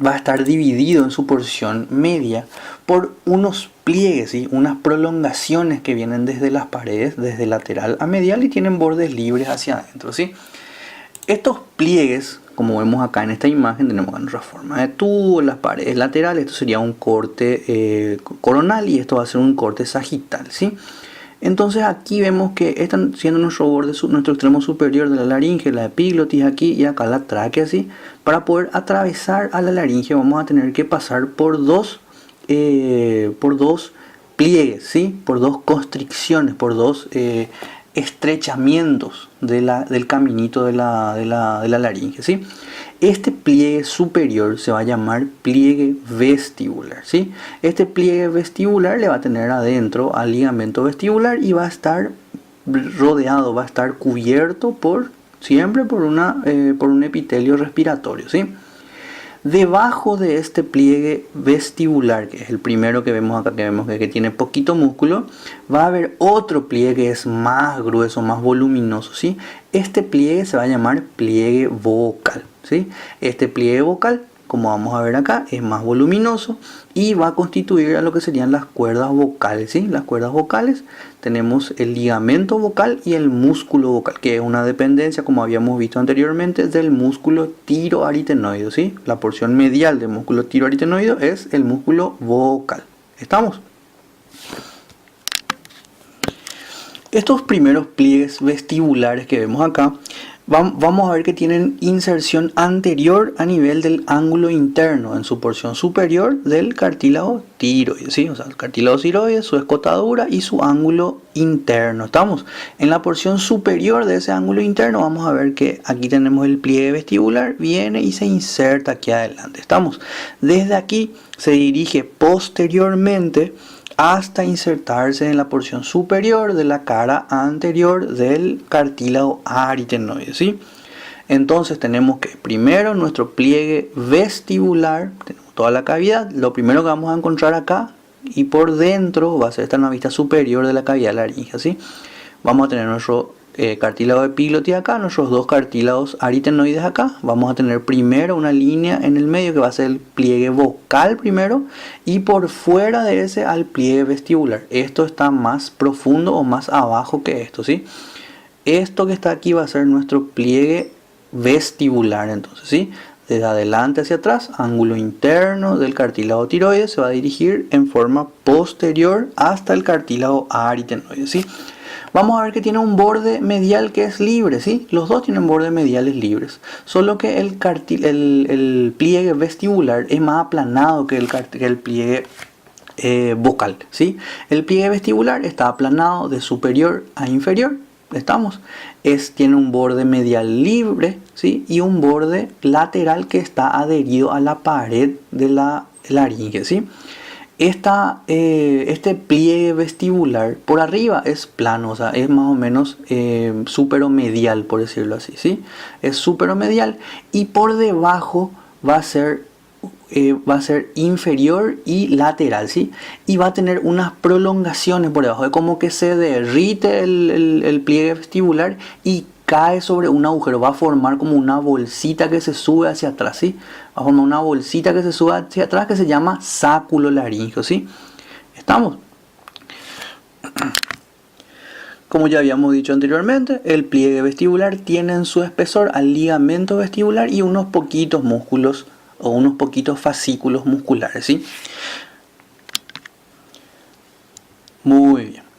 va a estar dividido en su porción media por unos pliegues, ¿sí? Unas prolongaciones que vienen desde las paredes, desde lateral a medial, y tienen bordes libres hacia adentro, ¿sí? Estos pliegues, como vemos acá en esta imagen, tenemos otra forma de tubo, las paredes laterales. Esto sería un corte coronal y esto va a ser un corte sagital, ¿sí? Entonces aquí vemos que están siendo nuestro borde, nuestro extremo superior de la laringe, la epiglotis aquí y acá la tráquea, ¿sí? Para poder atravesar a la laringe vamos a tener que pasar por dos pliegues, ¿sí? Por dos constricciones, por dos estrechamientos del caminito de la laringe, ¿sí? Este pliegue superior se va a llamar pliegue vestibular, ¿sí? Este pliegue vestibular le va a tener adentro al ligamento vestibular y va a estar rodeado, va a estar cubierto siempre por un epitelio respiratorio, ¿sí? Debajo de este pliegue vestibular, que es el primero que vemos acá, que tiene poquito músculo, va a haber otro pliegue que es más grueso, más voluminoso, ¿sí? Este pliegue se va a llamar pliegue vocal, ¿sí? Este pliegue vocal, como vamos a ver acá, es más voluminoso y va a constituir a lo que serían las cuerdas vocales, ¿sí? Las cuerdas vocales, tenemos el ligamento vocal y el músculo vocal, que es una dependencia, como habíamos visto anteriormente, del músculo tiroaritenoide, ¿sí? La porción medial del músculo tiroaritenoide es el músculo vocal. ¿Estamos? Estos primeros pliegues vestibulares que vemos acá Vamos a ver que tienen inserción anterior a nivel del ángulo interno en su porción superior del cartílago tiroides, ¿sí? O sea, el cartílago tiroides, su escotadura y su ángulo interno. Estamos en la porción superior de ese ángulo interno. Vamos a ver que aquí tenemos el pliegue vestibular, viene y se inserta aquí adelante. Estamos desde aquí, se dirige posteriormente hasta insertarse en la porción superior de la cara anterior del cartílago aritenoide, ¿sí? Entonces tenemos que primero nuestro pliegue vestibular, tenemos toda la cavidad, lo primero que vamos a encontrar acá y por dentro va a ser esta en la vista superior de la cavidad laríngea, ¿sí? Vamos a tener nuestro cartílago epiglotis acá, nuestros dos cartílagos aritenoides acá. Vamos a tener primero una línea en el medio que va a ser el pliegue vocal primero y por fuera de ese al pliegue vestibular. Esto está más profundo o más abajo que esto, ¿sí? Esto que está aquí va a ser nuestro pliegue vestibular, entonces, ¿sí? Desde adelante hacia atrás, ángulo interno del cartílago tiroides se va a dirigir en forma posterior hasta el cartílago aritenoide, ¿sí? Vamos a ver que tiene un borde medial que es libre, ¿sí? Los dos tienen bordes mediales libres, solo que el pliegue vestibular es más aplanado que el pliegue vocal, ¿sí? El pliegue vestibular está aplanado de superior a inferior, ¿estamos? Tiene un borde medial libre, ¿sí? Y un borde lateral que está adherido a la pared de la laringe, ¿sí? Este pliegue vestibular por arriba es plano, o sea, es más o menos superomedial, por decirlo así, ¿sí? Es superomedial y por debajo va a ser inferior y lateral, ¿sí? Y va a tener unas prolongaciones por debajo, es como que se derrite el pliegue vestibular y cae sobre un agujero, va a formar como una bolsita que se sube hacia atrás, ¿sí? Va a formar una bolsita que se sube hacia atrás que se llama sáculo laríngeo, ¿sí? ¿Estamos? Como ya habíamos dicho anteriormente, el pliegue vestibular tiene en su espesor al ligamento vestibular y unos poquitos músculos o unos poquitos fascículos musculares, ¿sí? Muy bien.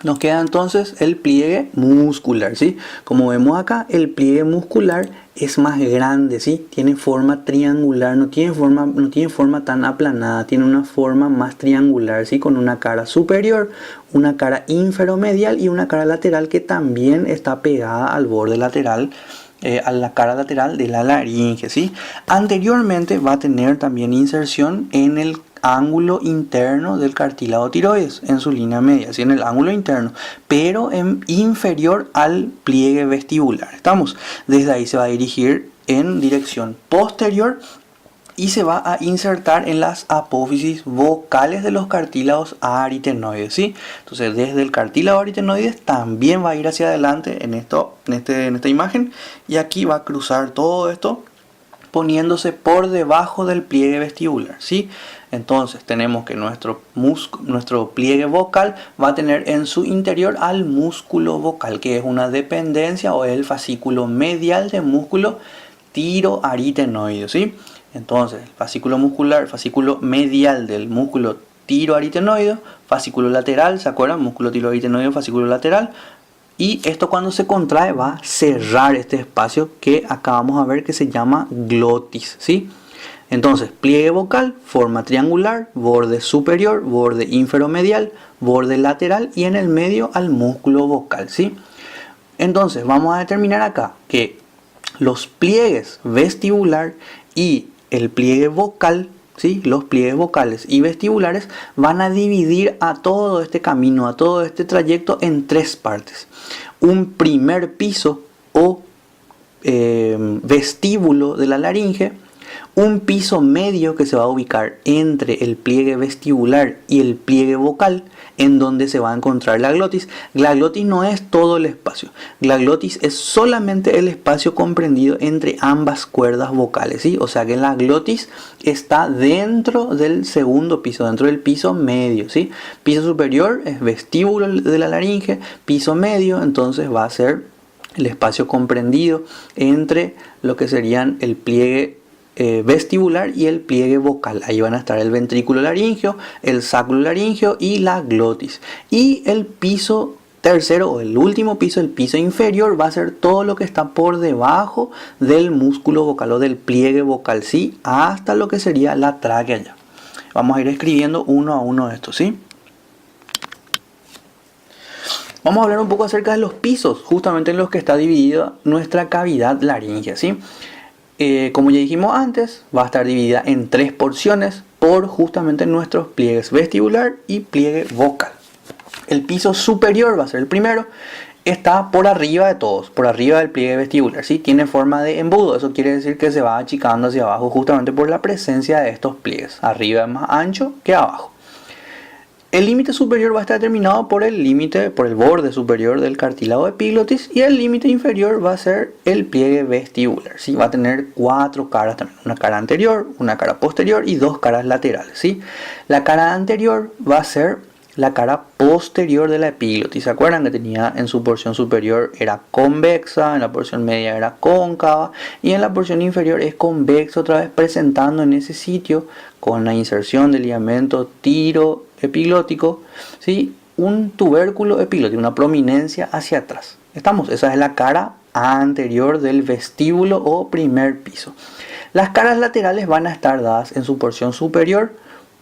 Nos queda entonces el pliegue muscular, ¿sí? Como vemos acá, el pliegue muscular es más grande, ¿sí? Tiene forma triangular, no tiene forma tan aplanada, tiene una forma más triangular, ¿sí? Con una cara superior, una cara inferomedial y una cara lateral que también está pegada al borde lateral, a la cara lateral de la laringe, ¿sí? Anteriormente va a tener también inserción en el ángulo interno del cartílago tiroides, en su línea media, ¿sí? En el ángulo interno, pero inferior al pliegue vestibular. ¿Estamos? Desde ahí se va a dirigir en dirección posterior y se va a insertar en las apófisis vocales de los cartílagos aritenoides, ¿sí? Entonces desde el cartílago aritenoides también va a ir hacia adelante en esta imagen y aquí va a cruzar todo esto poniéndose por debajo del pliegue vestibular, ¿sí? Entonces tenemos que nuestro pliegue vocal va a tener en su interior al músculo vocal, que es una dependencia o es el fascículo medial del músculo tiroaritenoide, ¿sí? Entonces el fascículo medial del músculo tiroaritenoide, fascículo lateral, ¿se acuerdan? Músculo tiroaritenoide, fascículo lateral. Y esto cuando se contrae va a cerrar este espacio que acá vamos a ver que se llama glotis, ¿sí? Entonces, pliegue vocal, forma triangular, borde superior, borde inferomedial, borde lateral y en el medio al músculo vocal, ¿sí? Entonces, vamos a determinar acá que los pliegues vestibular y el pliegue vocal, ¿sí? Los pliegues vocales y vestibulares van a dividir a todo este camino, a todo este trayecto en tres partes. Un primer piso o vestíbulo de la laringe, un piso medio que se va a ubicar entre el pliegue vestibular y el pliegue vocal, en donde se va a encontrar la glotis. La glotis no es todo el espacio, la glotis es solamente el espacio comprendido entre ambas cuerdas vocales, ¿sí? O sea que la glotis está dentro del segundo piso, dentro del piso medio, ¿sí? Piso superior es vestíbulo de la laringe, piso medio entonces va a ser el espacio comprendido entre lo que serían el pliegue vestibular y el pliegue vocal. Ahí van a estar el ventrículo laríngeo, el sáculo laríngeo y la glotis. Y el piso tercero o el último piso, el piso inferior, va a ser todo lo que está por debajo del músculo vocal o del pliegue vocal, ¿sí? Hasta lo que sería la tráquea ya. Vamos a ir escribiendo uno a uno de estos, ¿sí? Vamos a hablar un poco acerca de los pisos, justamente en los que está dividida nuestra cavidad laríngea, ¿sí? Como ya dijimos antes, va a estar dividida en 3 porciones por justamente nuestros pliegues vestibular y pliegue vocal. El piso superior va a ser el primero, está por arriba de todos, por arriba del pliegue vestibular, ¿sí? Tiene forma de embudo, eso quiere decir que se va achicando hacia abajo justamente por la presencia de estos pliegues. Arriba es más ancho que abajo. El límite superior va a estar determinado por el borde superior del cartílago epiglotis, y el límite inferior va a ser el pliegue vestibular, ¿sí? Va a tener 4 caras también, una cara anterior, una cara posterior y 2 caras laterales, ¿sí? La cara anterior va a ser la cara posterior de la epiglotis. ¿Se acuerdan que tenía en su porción superior era convexa, en la porción media era cóncava y en la porción inferior es convexa, otra vez presentando en ese sitio con la inserción del ligamento tiro epiglótico, ¿sí? Un tubérculo epiglótico, una prominencia hacia atrás. Esa es la cara anterior del vestíbulo o primer piso. Las caras laterales van a estar dadas en su porción superior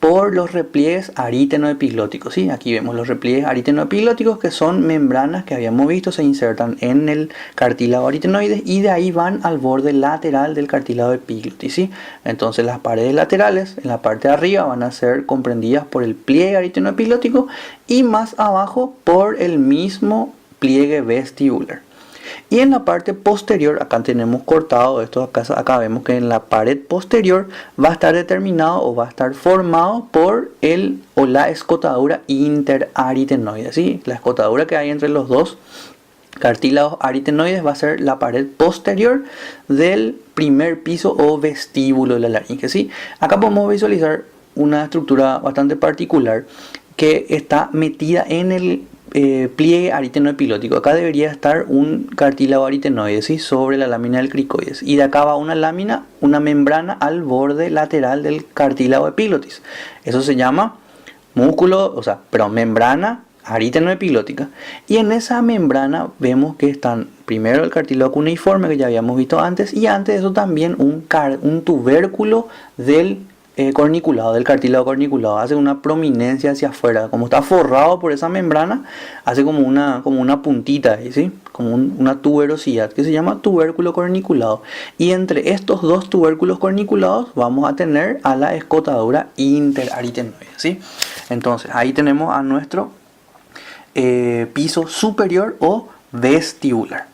por los repliegues aritenoepiglóticos, ¿sí? Aquí vemos los repliegues aritenoepiglóticos, que son membranas que habíamos visto, se insertan en el cartílago aritenoides y de ahí van al borde lateral del cartílago epiglotis, ¿sí? Entonces las paredes laterales en la parte de arriba van a ser comprendidas por el pliegue aritenoepiglótico y más abajo por el mismo pliegue vestibular. Y en la parte posterior, acá tenemos cortado esto, acá vemos que en la pared posterior va a estar determinado o va a estar formado por la escotadura interaritenoide, ¿sí? La escotadura que hay entre los dos cartílagos aritenoides va a ser la pared posterior del primer piso o vestíbulo de la laringe, ¿sí? Acá podemos visualizar una estructura bastante particular que está metida en el pliegue aritenoepilótico. Acá debería estar un cartílago aritenoide, ¿sí? Sobre la lámina del cricoides, y de acá va una lámina, una membrana al borde lateral del cartílago epiglotis. Eso se llama membrana aritenoepiglótica, y en esa membrana vemos que están primero el cartílago cuneiforme, que ya habíamos visto antes, y antes de eso también un tubérculo del corniculado, del cartílago corniculado. Hace una prominencia hacia afuera, como está forrado por esa membrana, hace como una puntita ahí, ¿sí? Como una tuberosidad que se llama tubérculo corniculado, y entre estos dos tubérculos corniculados vamos a tener a la escotadura interaritenoide, ¿sí? Entonces ahí tenemos a nuestro piso superior o vestibular.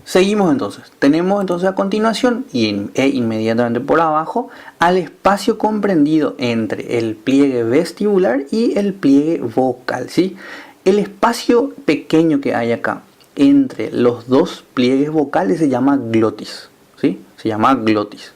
Seguimos entonces. Tenemos entonces a continuación e inmediatamente por abajo al espacio comprendido entre el pliegue vestibular y el pliegue vocal, ¿sí? El espacio pequeño que hay acá entre los dos pliegues vocales se llama glotis, ¿sí? Se llama glotis.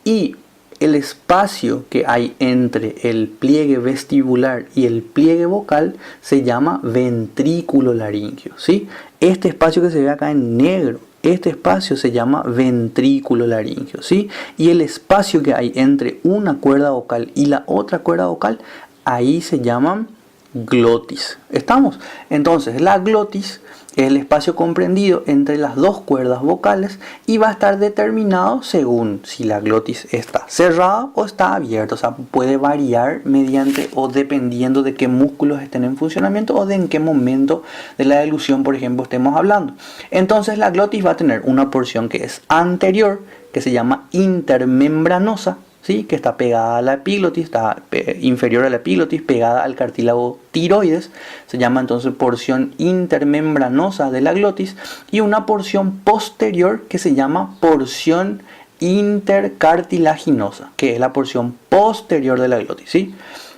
Y el espacio que hay entre el pliegue vestibular y el pliegue vocal se llama ventrículo laríngeo, ¿sí? Este espacio que se ve acá en negro, este espacio se llama ventrículo laríngeo, ¿sí? Y el espacio que hay entre una cuerda vocal y la otra cuerda vocal, ahí se llaman glotis. ¿Estamos? Entonces, la glotis es el espacio comprendido entre las dos cuerdas vocales y va a estar determinado según si la glotis está cerrada o está abierta. O sea, puede variar mediante o dependiendo de qué músculos estén en funcionamiento o de en qué momento de la dilución, por ejemplo, estemos hablando. Entonces, la glotis va a tener una porción que es anterior, que se llama intermembranosa, ¿sí? Que está pegada a la epiglotis, está inferior a la epiglotis, pegada al cartílago tiroides, se llama entonces porción intermembranosa de la glotis, y una porción posterior que se llama porción intercartilaginosa, que es la porción posterior de la glotis, ¿sí?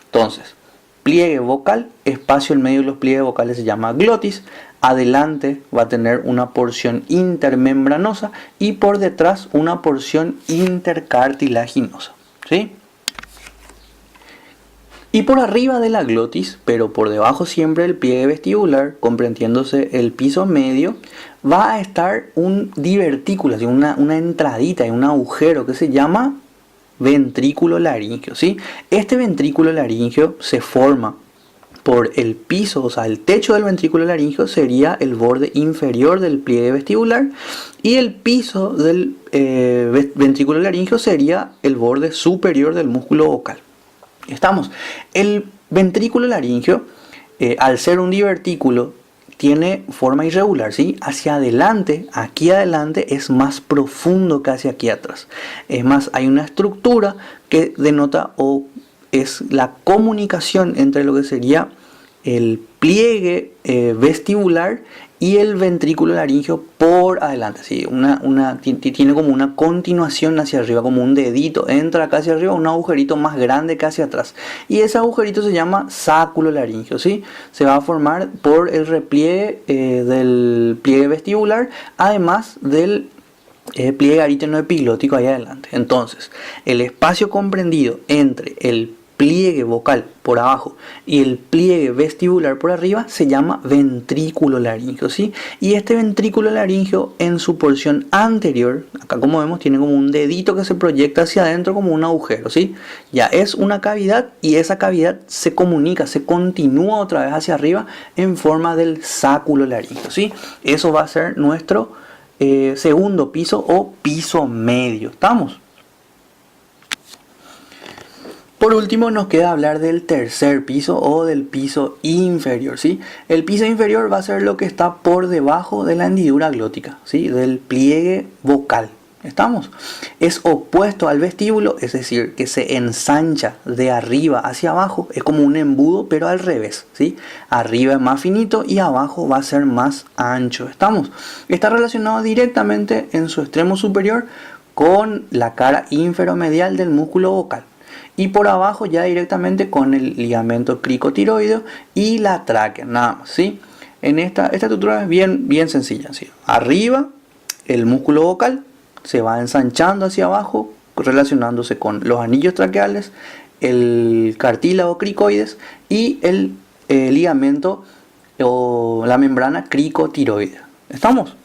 Entonces, pliegue vocal, espacio en medio de los pliegues vocales se llama glotis, adelante va a tener una porción intermembranosa y por detrás una porción intercartilaginosa, ¿sí? Y por arriba de la glotis, pero por debajo siempre del pliegue vestibular, comprendiéndose el piso medio, va a estar un divertículo, una entradita, un agujero que se llama ventrículo laríngeo, ¿sí? Este ventrículo laríngeo se forma por el piso, o sea, el techo del ventrículo laríngeo sería el borde inferior del pliegue vestibular y el piso del ventrículo laríngeo sería el borde superior del músculo vocal. ¿Estamos? El ventrículo laríngeo, al ser un divertículo, tiene forma irregular, ¿sí? Hacia adelante, aquí adelante, es más profundo que hacia aquí atrás. Es más, hay una estructura que denota o es la comunicación entre lo que sería el pliegue vestibular y el ventrículo laríngeo por adelante, ¿sí? Tiene como una continuación hacia arriba, como un dedito, entra acá hacia arriba, un agujerito más grande que hacia atrás. Y ese agujerito se llama sáculo laríngeo, ¿sí? Se va a formar por el repliegue del pliegue vestibular, además del pliegue aritenoepiglótico ahí adelante. Entonces, el espacio comprendido entre el pliegue vocal por abajo y el pliegue vestibular por arriba se llama ventrículo laríngeo, ¿sí? Y este ventrículo laríngeo en su porción anterior, acá como vemos, tiene como un dedito que se proyecta hacia adentro como un agujero, ¿sí? Ya es una cavidad y esa cavidad se comunica, se continúa otra vez hacia arriba en forma del sáculo laríngeo, ¿sí? Eso va a ser nuestro segundo piso o piso medio. ¿Estamos? Por último nos queda hablar del tercer piso o del piso inferior, ¿sí? El piso inferior va a ser lo que está por debajo de la hendidura glótica, ¿sí? Del pliegue vocal. ¿Estamos? Es opuesto al vestíbulo, es decir, que se ensancha de arriba hacia abajo, es como un embudo pero al revés, ¿sí? Arriba es más finito y abajo va a ser más ancho. ¿Estamos? Está relacionado directamente en su extremo superior con la cara inferomedial del músculo vocal. Y por abajo ya directamente con el ligamento cricotiroideo y la tráquea, nada más, ¿sí? Esta estructura es bien sencilla, ¿sí? Arriba el músculo vocal se va ensanchando hacia abajo, relacionándose con los anillos traqueales, el cartílago cricoides y el ligamento o la membrana cricotiroidea. ¿Estamos?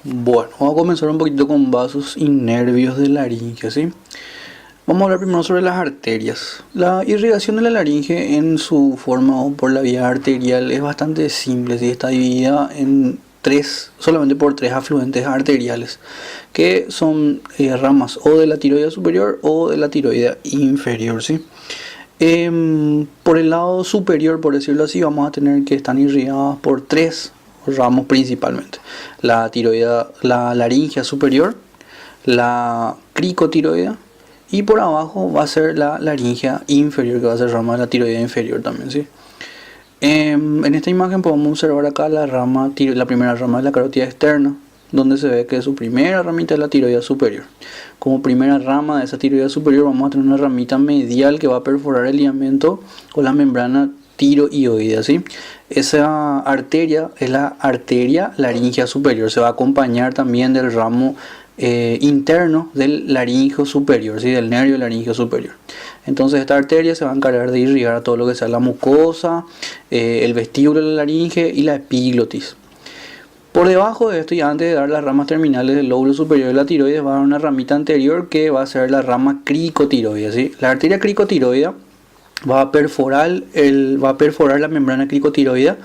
Bueno, vamos a comenzar un poquito con vasos y nervios de laringe, ¿sí? Vamos a hablar primero sobre las arterias. La irrigación de la laringe en su forma o por la vía arterial es bastante simple, ¿sí? Está dividida en solamente por tres afluentes arteriales, que son ramas o de la tiroidea superior o de la tiroidea inferior, ¿sí? Por el lado superior, por decirlo así, vamos a tener que están irrigadas por tres ramos principalmente: la laringe superior, la cricotiroidea y por abajo va a ser la laringe inferior, que va a ser rama de la tiroidea inferior también, ¿sí? En esta imagen podemos observar acá la primera rama de la carótida externa, donde se ve que su primera ramita es la tiroidea superior. Como primera rama de esa tiroidea superior vamos a tener una ramita medial que va a perforar el ligamento o la membrana tiroidoidea, ¿sí? Esa arteria es la arteria laringea superior, se va a acompañar también del ramo interno del laringeo superior, ¿sí? Del nervio laringeo superior. Entonces esta arteria se va a encargar de irrigar a todo lo que sea la mucosa, el vestíbulo de la laringe y la epiglotis. Por debajo de esto, y antes de dar las ramas terminales del lóbulo superior de la tiroides, va a dar una ramita anterior que va a ser la rama cricotiroidea, ¿sí? La arteria cricotiroidea va a perforar la membrana cricotiroidea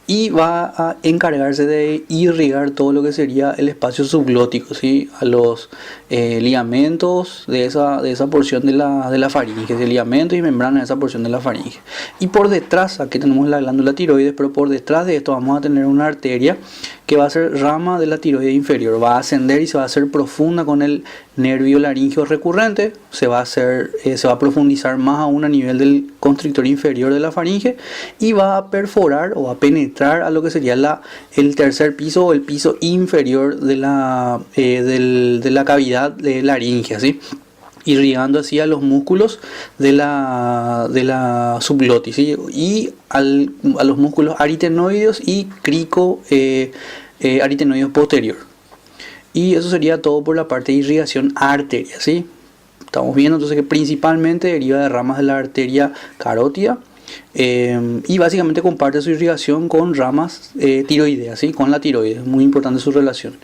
y va a encargarse de irrigar todo lo que sería el espacio subglótico, ¿sí? A los ligamentos de esa porción de la faringe, de ligamentos y membrana de esa porción de la faringe. Y por detrás, aquí tenemos la glándula tiroides, pero por detrás de esto vamos a tener una arteria que va a ser rama de la tiroidea inferior, va a ascender y se va a hacer profunda con el nervio laringeo recurrente, se va a profundizar más aún a nivel del constrictor inferior de la faringe y va a perforar o a penetrar a lo que sería el tercer piso o el piso inferior de la cavidad de laringe, ¿sí? Irrigando así a los músculos de la subglotis, ¿sí? Y a los músculos aritenoideos y aritenoideos posterior. Y eso sería todo por la parte de irrigación arteria, ¿sí? Estamos viendo entonces que principalmente deriva de ramas de la arteria carótida y básicamente comparte su irrigación con ramas tiroideas, ¿sí? Con la tiroides, es muy importante su relación.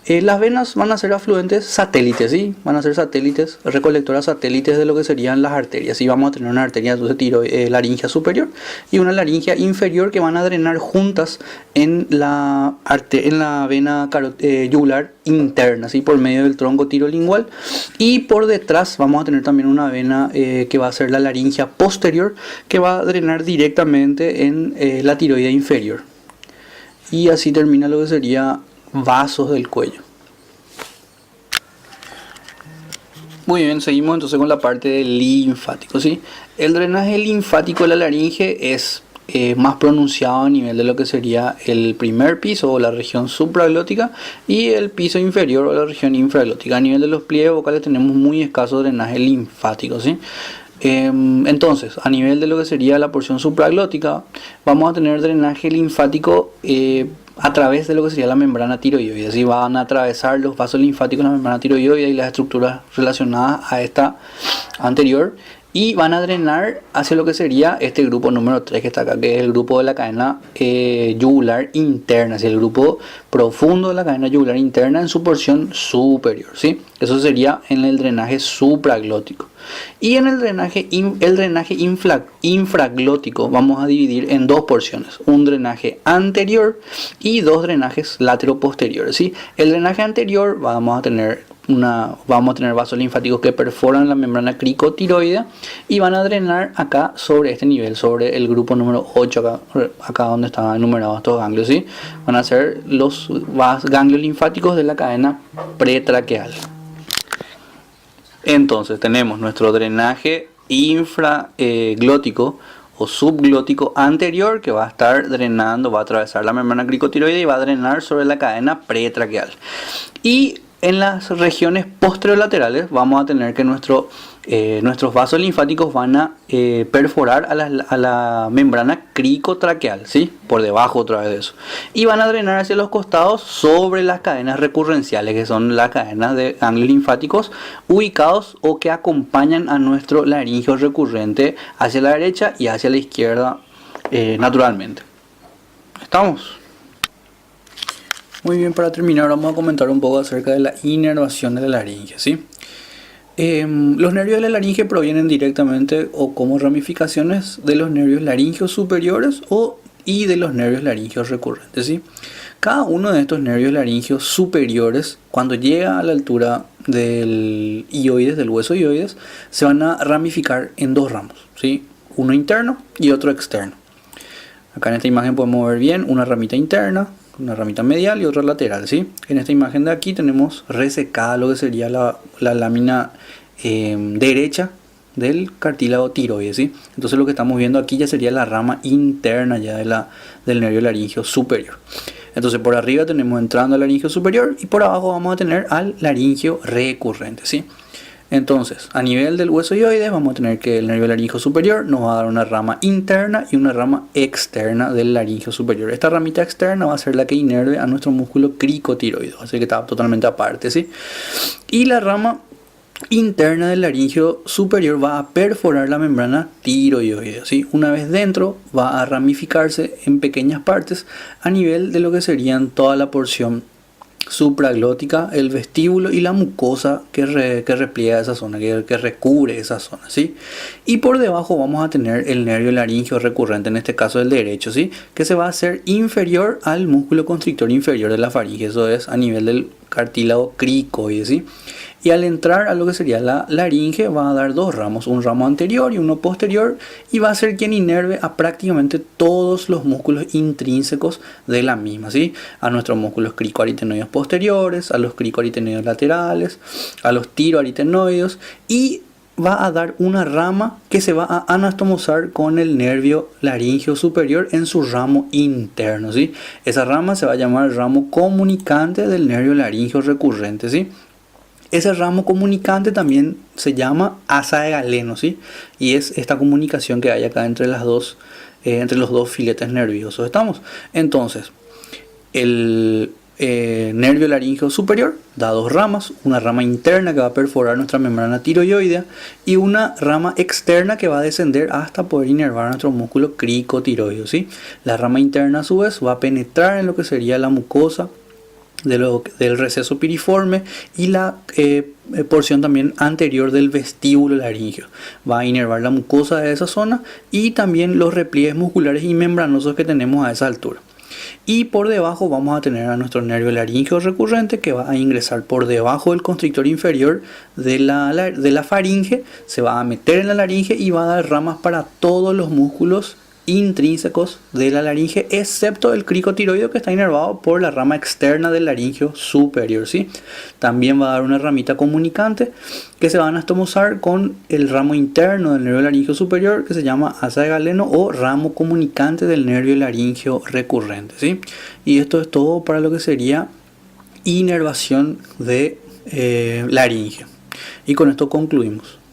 Las venas van a ser afluentes satélites, ¿sí? Van a ser satélites, recolectoras satélites de lo que serían las arterias. Y vamos a tener una arteria entonces laringea superior y una laringea inferior que van a drenar juntas en la vena yugular interna, ¿sí? Por medio del tronco tirolingual. Y por detrás vamos a tener también una vena que va a ser la laringea posterior, que va a drenar directamente en la tiroide inferior. Y así termina lo que sería vasos del cuello. Muy bien, seguimos entonces con la parte del linfático, ¿sí? El drenaje linfático de la laringe es más pronunciado a nivel de lo que sería el primer piso o la región supraglótica y el piso inferior o la región infraglótica. A nivel de los pliegues vocales tenemos muy escaso drenaje linfático, ¿sí? Entonces, a nivel de lo que sería la porción supraglótica, vamos a tener drenaje linfático a través de lo que sería la membrana tiroidea. Así van a atravesar los vasos linfáticos la membrana tiroidea y las estructuras relacionadas a esta anterior, y van a drenar hacia lo que sería este grupo número 3 que está acá, que es el grupo de la cadena yugular interna, así el grupo profundo de la cadena yugular interna en su porción superior, ¿sí? Eso sería en el drenaje supraglótico. Y en el drenaje infraglótico vamos a dividir en dos porciones, un drenaje anterior y dos drenajes lateroposteriores, ¿sí? El drenaje anterior vamos a tener vasos linfáticos que perforan la membrana cricotiroidea y van a drenar acá sobre este nivel, sobre el grupo número 8, acá donde están enumerados estos ganglios, ¿sí? Van a ser los ganglios linfáticos de la cadena pretraqueal. Entonces tenemos nuestro drenaje infraglótico o subglótico anterior, que va a estar drenando, va a atravesar la membrana cricotiroidea y va a drenar sobre la cadena pretraqueal. Y en las regiones posterolaterales vamos a tener que nuestros vasos linfáticos van a perforar a la membrana cricotraqueal, ¿sí? Por debajo otra vez de eso. Y van a drenar hacia los costados sobre las cadenas recurrenciales, que son las cadenas de ganglios linfáticos ubicados o que acompañan a nuestro laringio recurrente hacia la derecha y hacia la izquierda naturalmente. ¿Estamos? Muy bien, para terminar vamos a comentar un poco acerca de la inervación de la laringe, ¿sí? Los nervios de la laringe provienen directamente o como ramificaciones de los nervios laringeos superiores y de los nervios laringeos recurrentes, ¿sí? Cada uno de estos nervios laringeos superiores, cuando llega a la altura del ioides, del hueso ioides, se van a ramificar en dos ramos, ¿sí? Uno interno y otro externo. Acá en esta imagen podemos ver bien una ramita interna, una ramita medial y otra lateral, ¿sí? En esta imagen de aquí tenemos resecada lo que sería la lámina derecha del cartílago tiroides, ¿sí? Entonces lo que estamos viendo aquí ya sería la rama interna ya del nervio laringeo superior. Entonces por arriba tenemos entrando al laringeo superior y por abajo vamos a tener al laringeo recurrente, ¿sí? Entonces, a nivel del hueso ioides vamos a tener que el nervio laringeo superior nos va a dar una rama interna y una rama externa del laringeo superior. Esta ramita externa va a ser la que inerve a nuestro músculo cricotiroideo, así que está totalmente aparte, ¿sí? Y la rama interna del laringeo superior va a perforar la membrana tiroidea, ¿sí? Una vez dentro va a ramificarse en pequeñas partes a nivel de lo que serían toda la porción supraglótica, el vestíbulo y la mucosa que repliega esa zona, que recubre esa zona, ¿sí? Y por debajo vamos a tener el nervio laringeo recurrente, en este caso el derecho, ¿sí? Que se va a hacer inferior al músculo constrictor inferior de la faringe, eso es a nivel del cartílago cricoide, ¿sí? Y al entrar a lo que sería la laringe va a dar dos ramos, un ramo anterior y uno posterior, y va a ser quien inerve a prácticamente todos los músculos intrínsecos de la misma, ¿sí? A nuestros músculos cricoaritenoides posteriores, a los cricoaritenoides laterales, a los tiroaritenoides, y va a dar una rama que se va a anastomosar con el nervio laringeo superior en su ramo interno, ¿sí? Esa rama se va a llamar ramo comunicante del nervio laringeo recurrente, ¿sí? Ese ramo comunicante también se llama asa de Galeno, ¿sí? Y es esta comunicación que hay acá entre los dos filetes nerviosos. ¿Estamos? Entonces, el nervio laringeo superior da dos ramas, una rama interna que va a perforar nuestra membrana tiroidea y una rama externa que va a descender hasta poder inervar nuestro músculo cricotiroideo, ¿sí? La rama interna a su vez va a penetrar en lo que sería la mucosa del receso piriforme y la porción también anterior del vestíbulo laríngeo. Va a inervar la mucosa de esa zona y también los repliegues musculares y membranosos que tenemos a esa altura. Y por debajo vamos a tener a nuestro nervio laríngeo recurrente, que va a ingresar por debajo del constrictor inferior de la faringe, se va a meter en la laringe y va a dar ramas para todos los músculos intrínsecos de la laringe, excepto el cricotiroideo, que está inervado por la rama externa del laringio superior, ¿sí? También va a dar una ramita comunicante que se va a anastomosar con el ramo interno del nervio laringio superior, que se llama asa de Galeno, o ramo comunicante del nervio laringio recurrente, ¿sí? Y esto es todo para lo que sería inervación de laringe. Y con esto concluimos.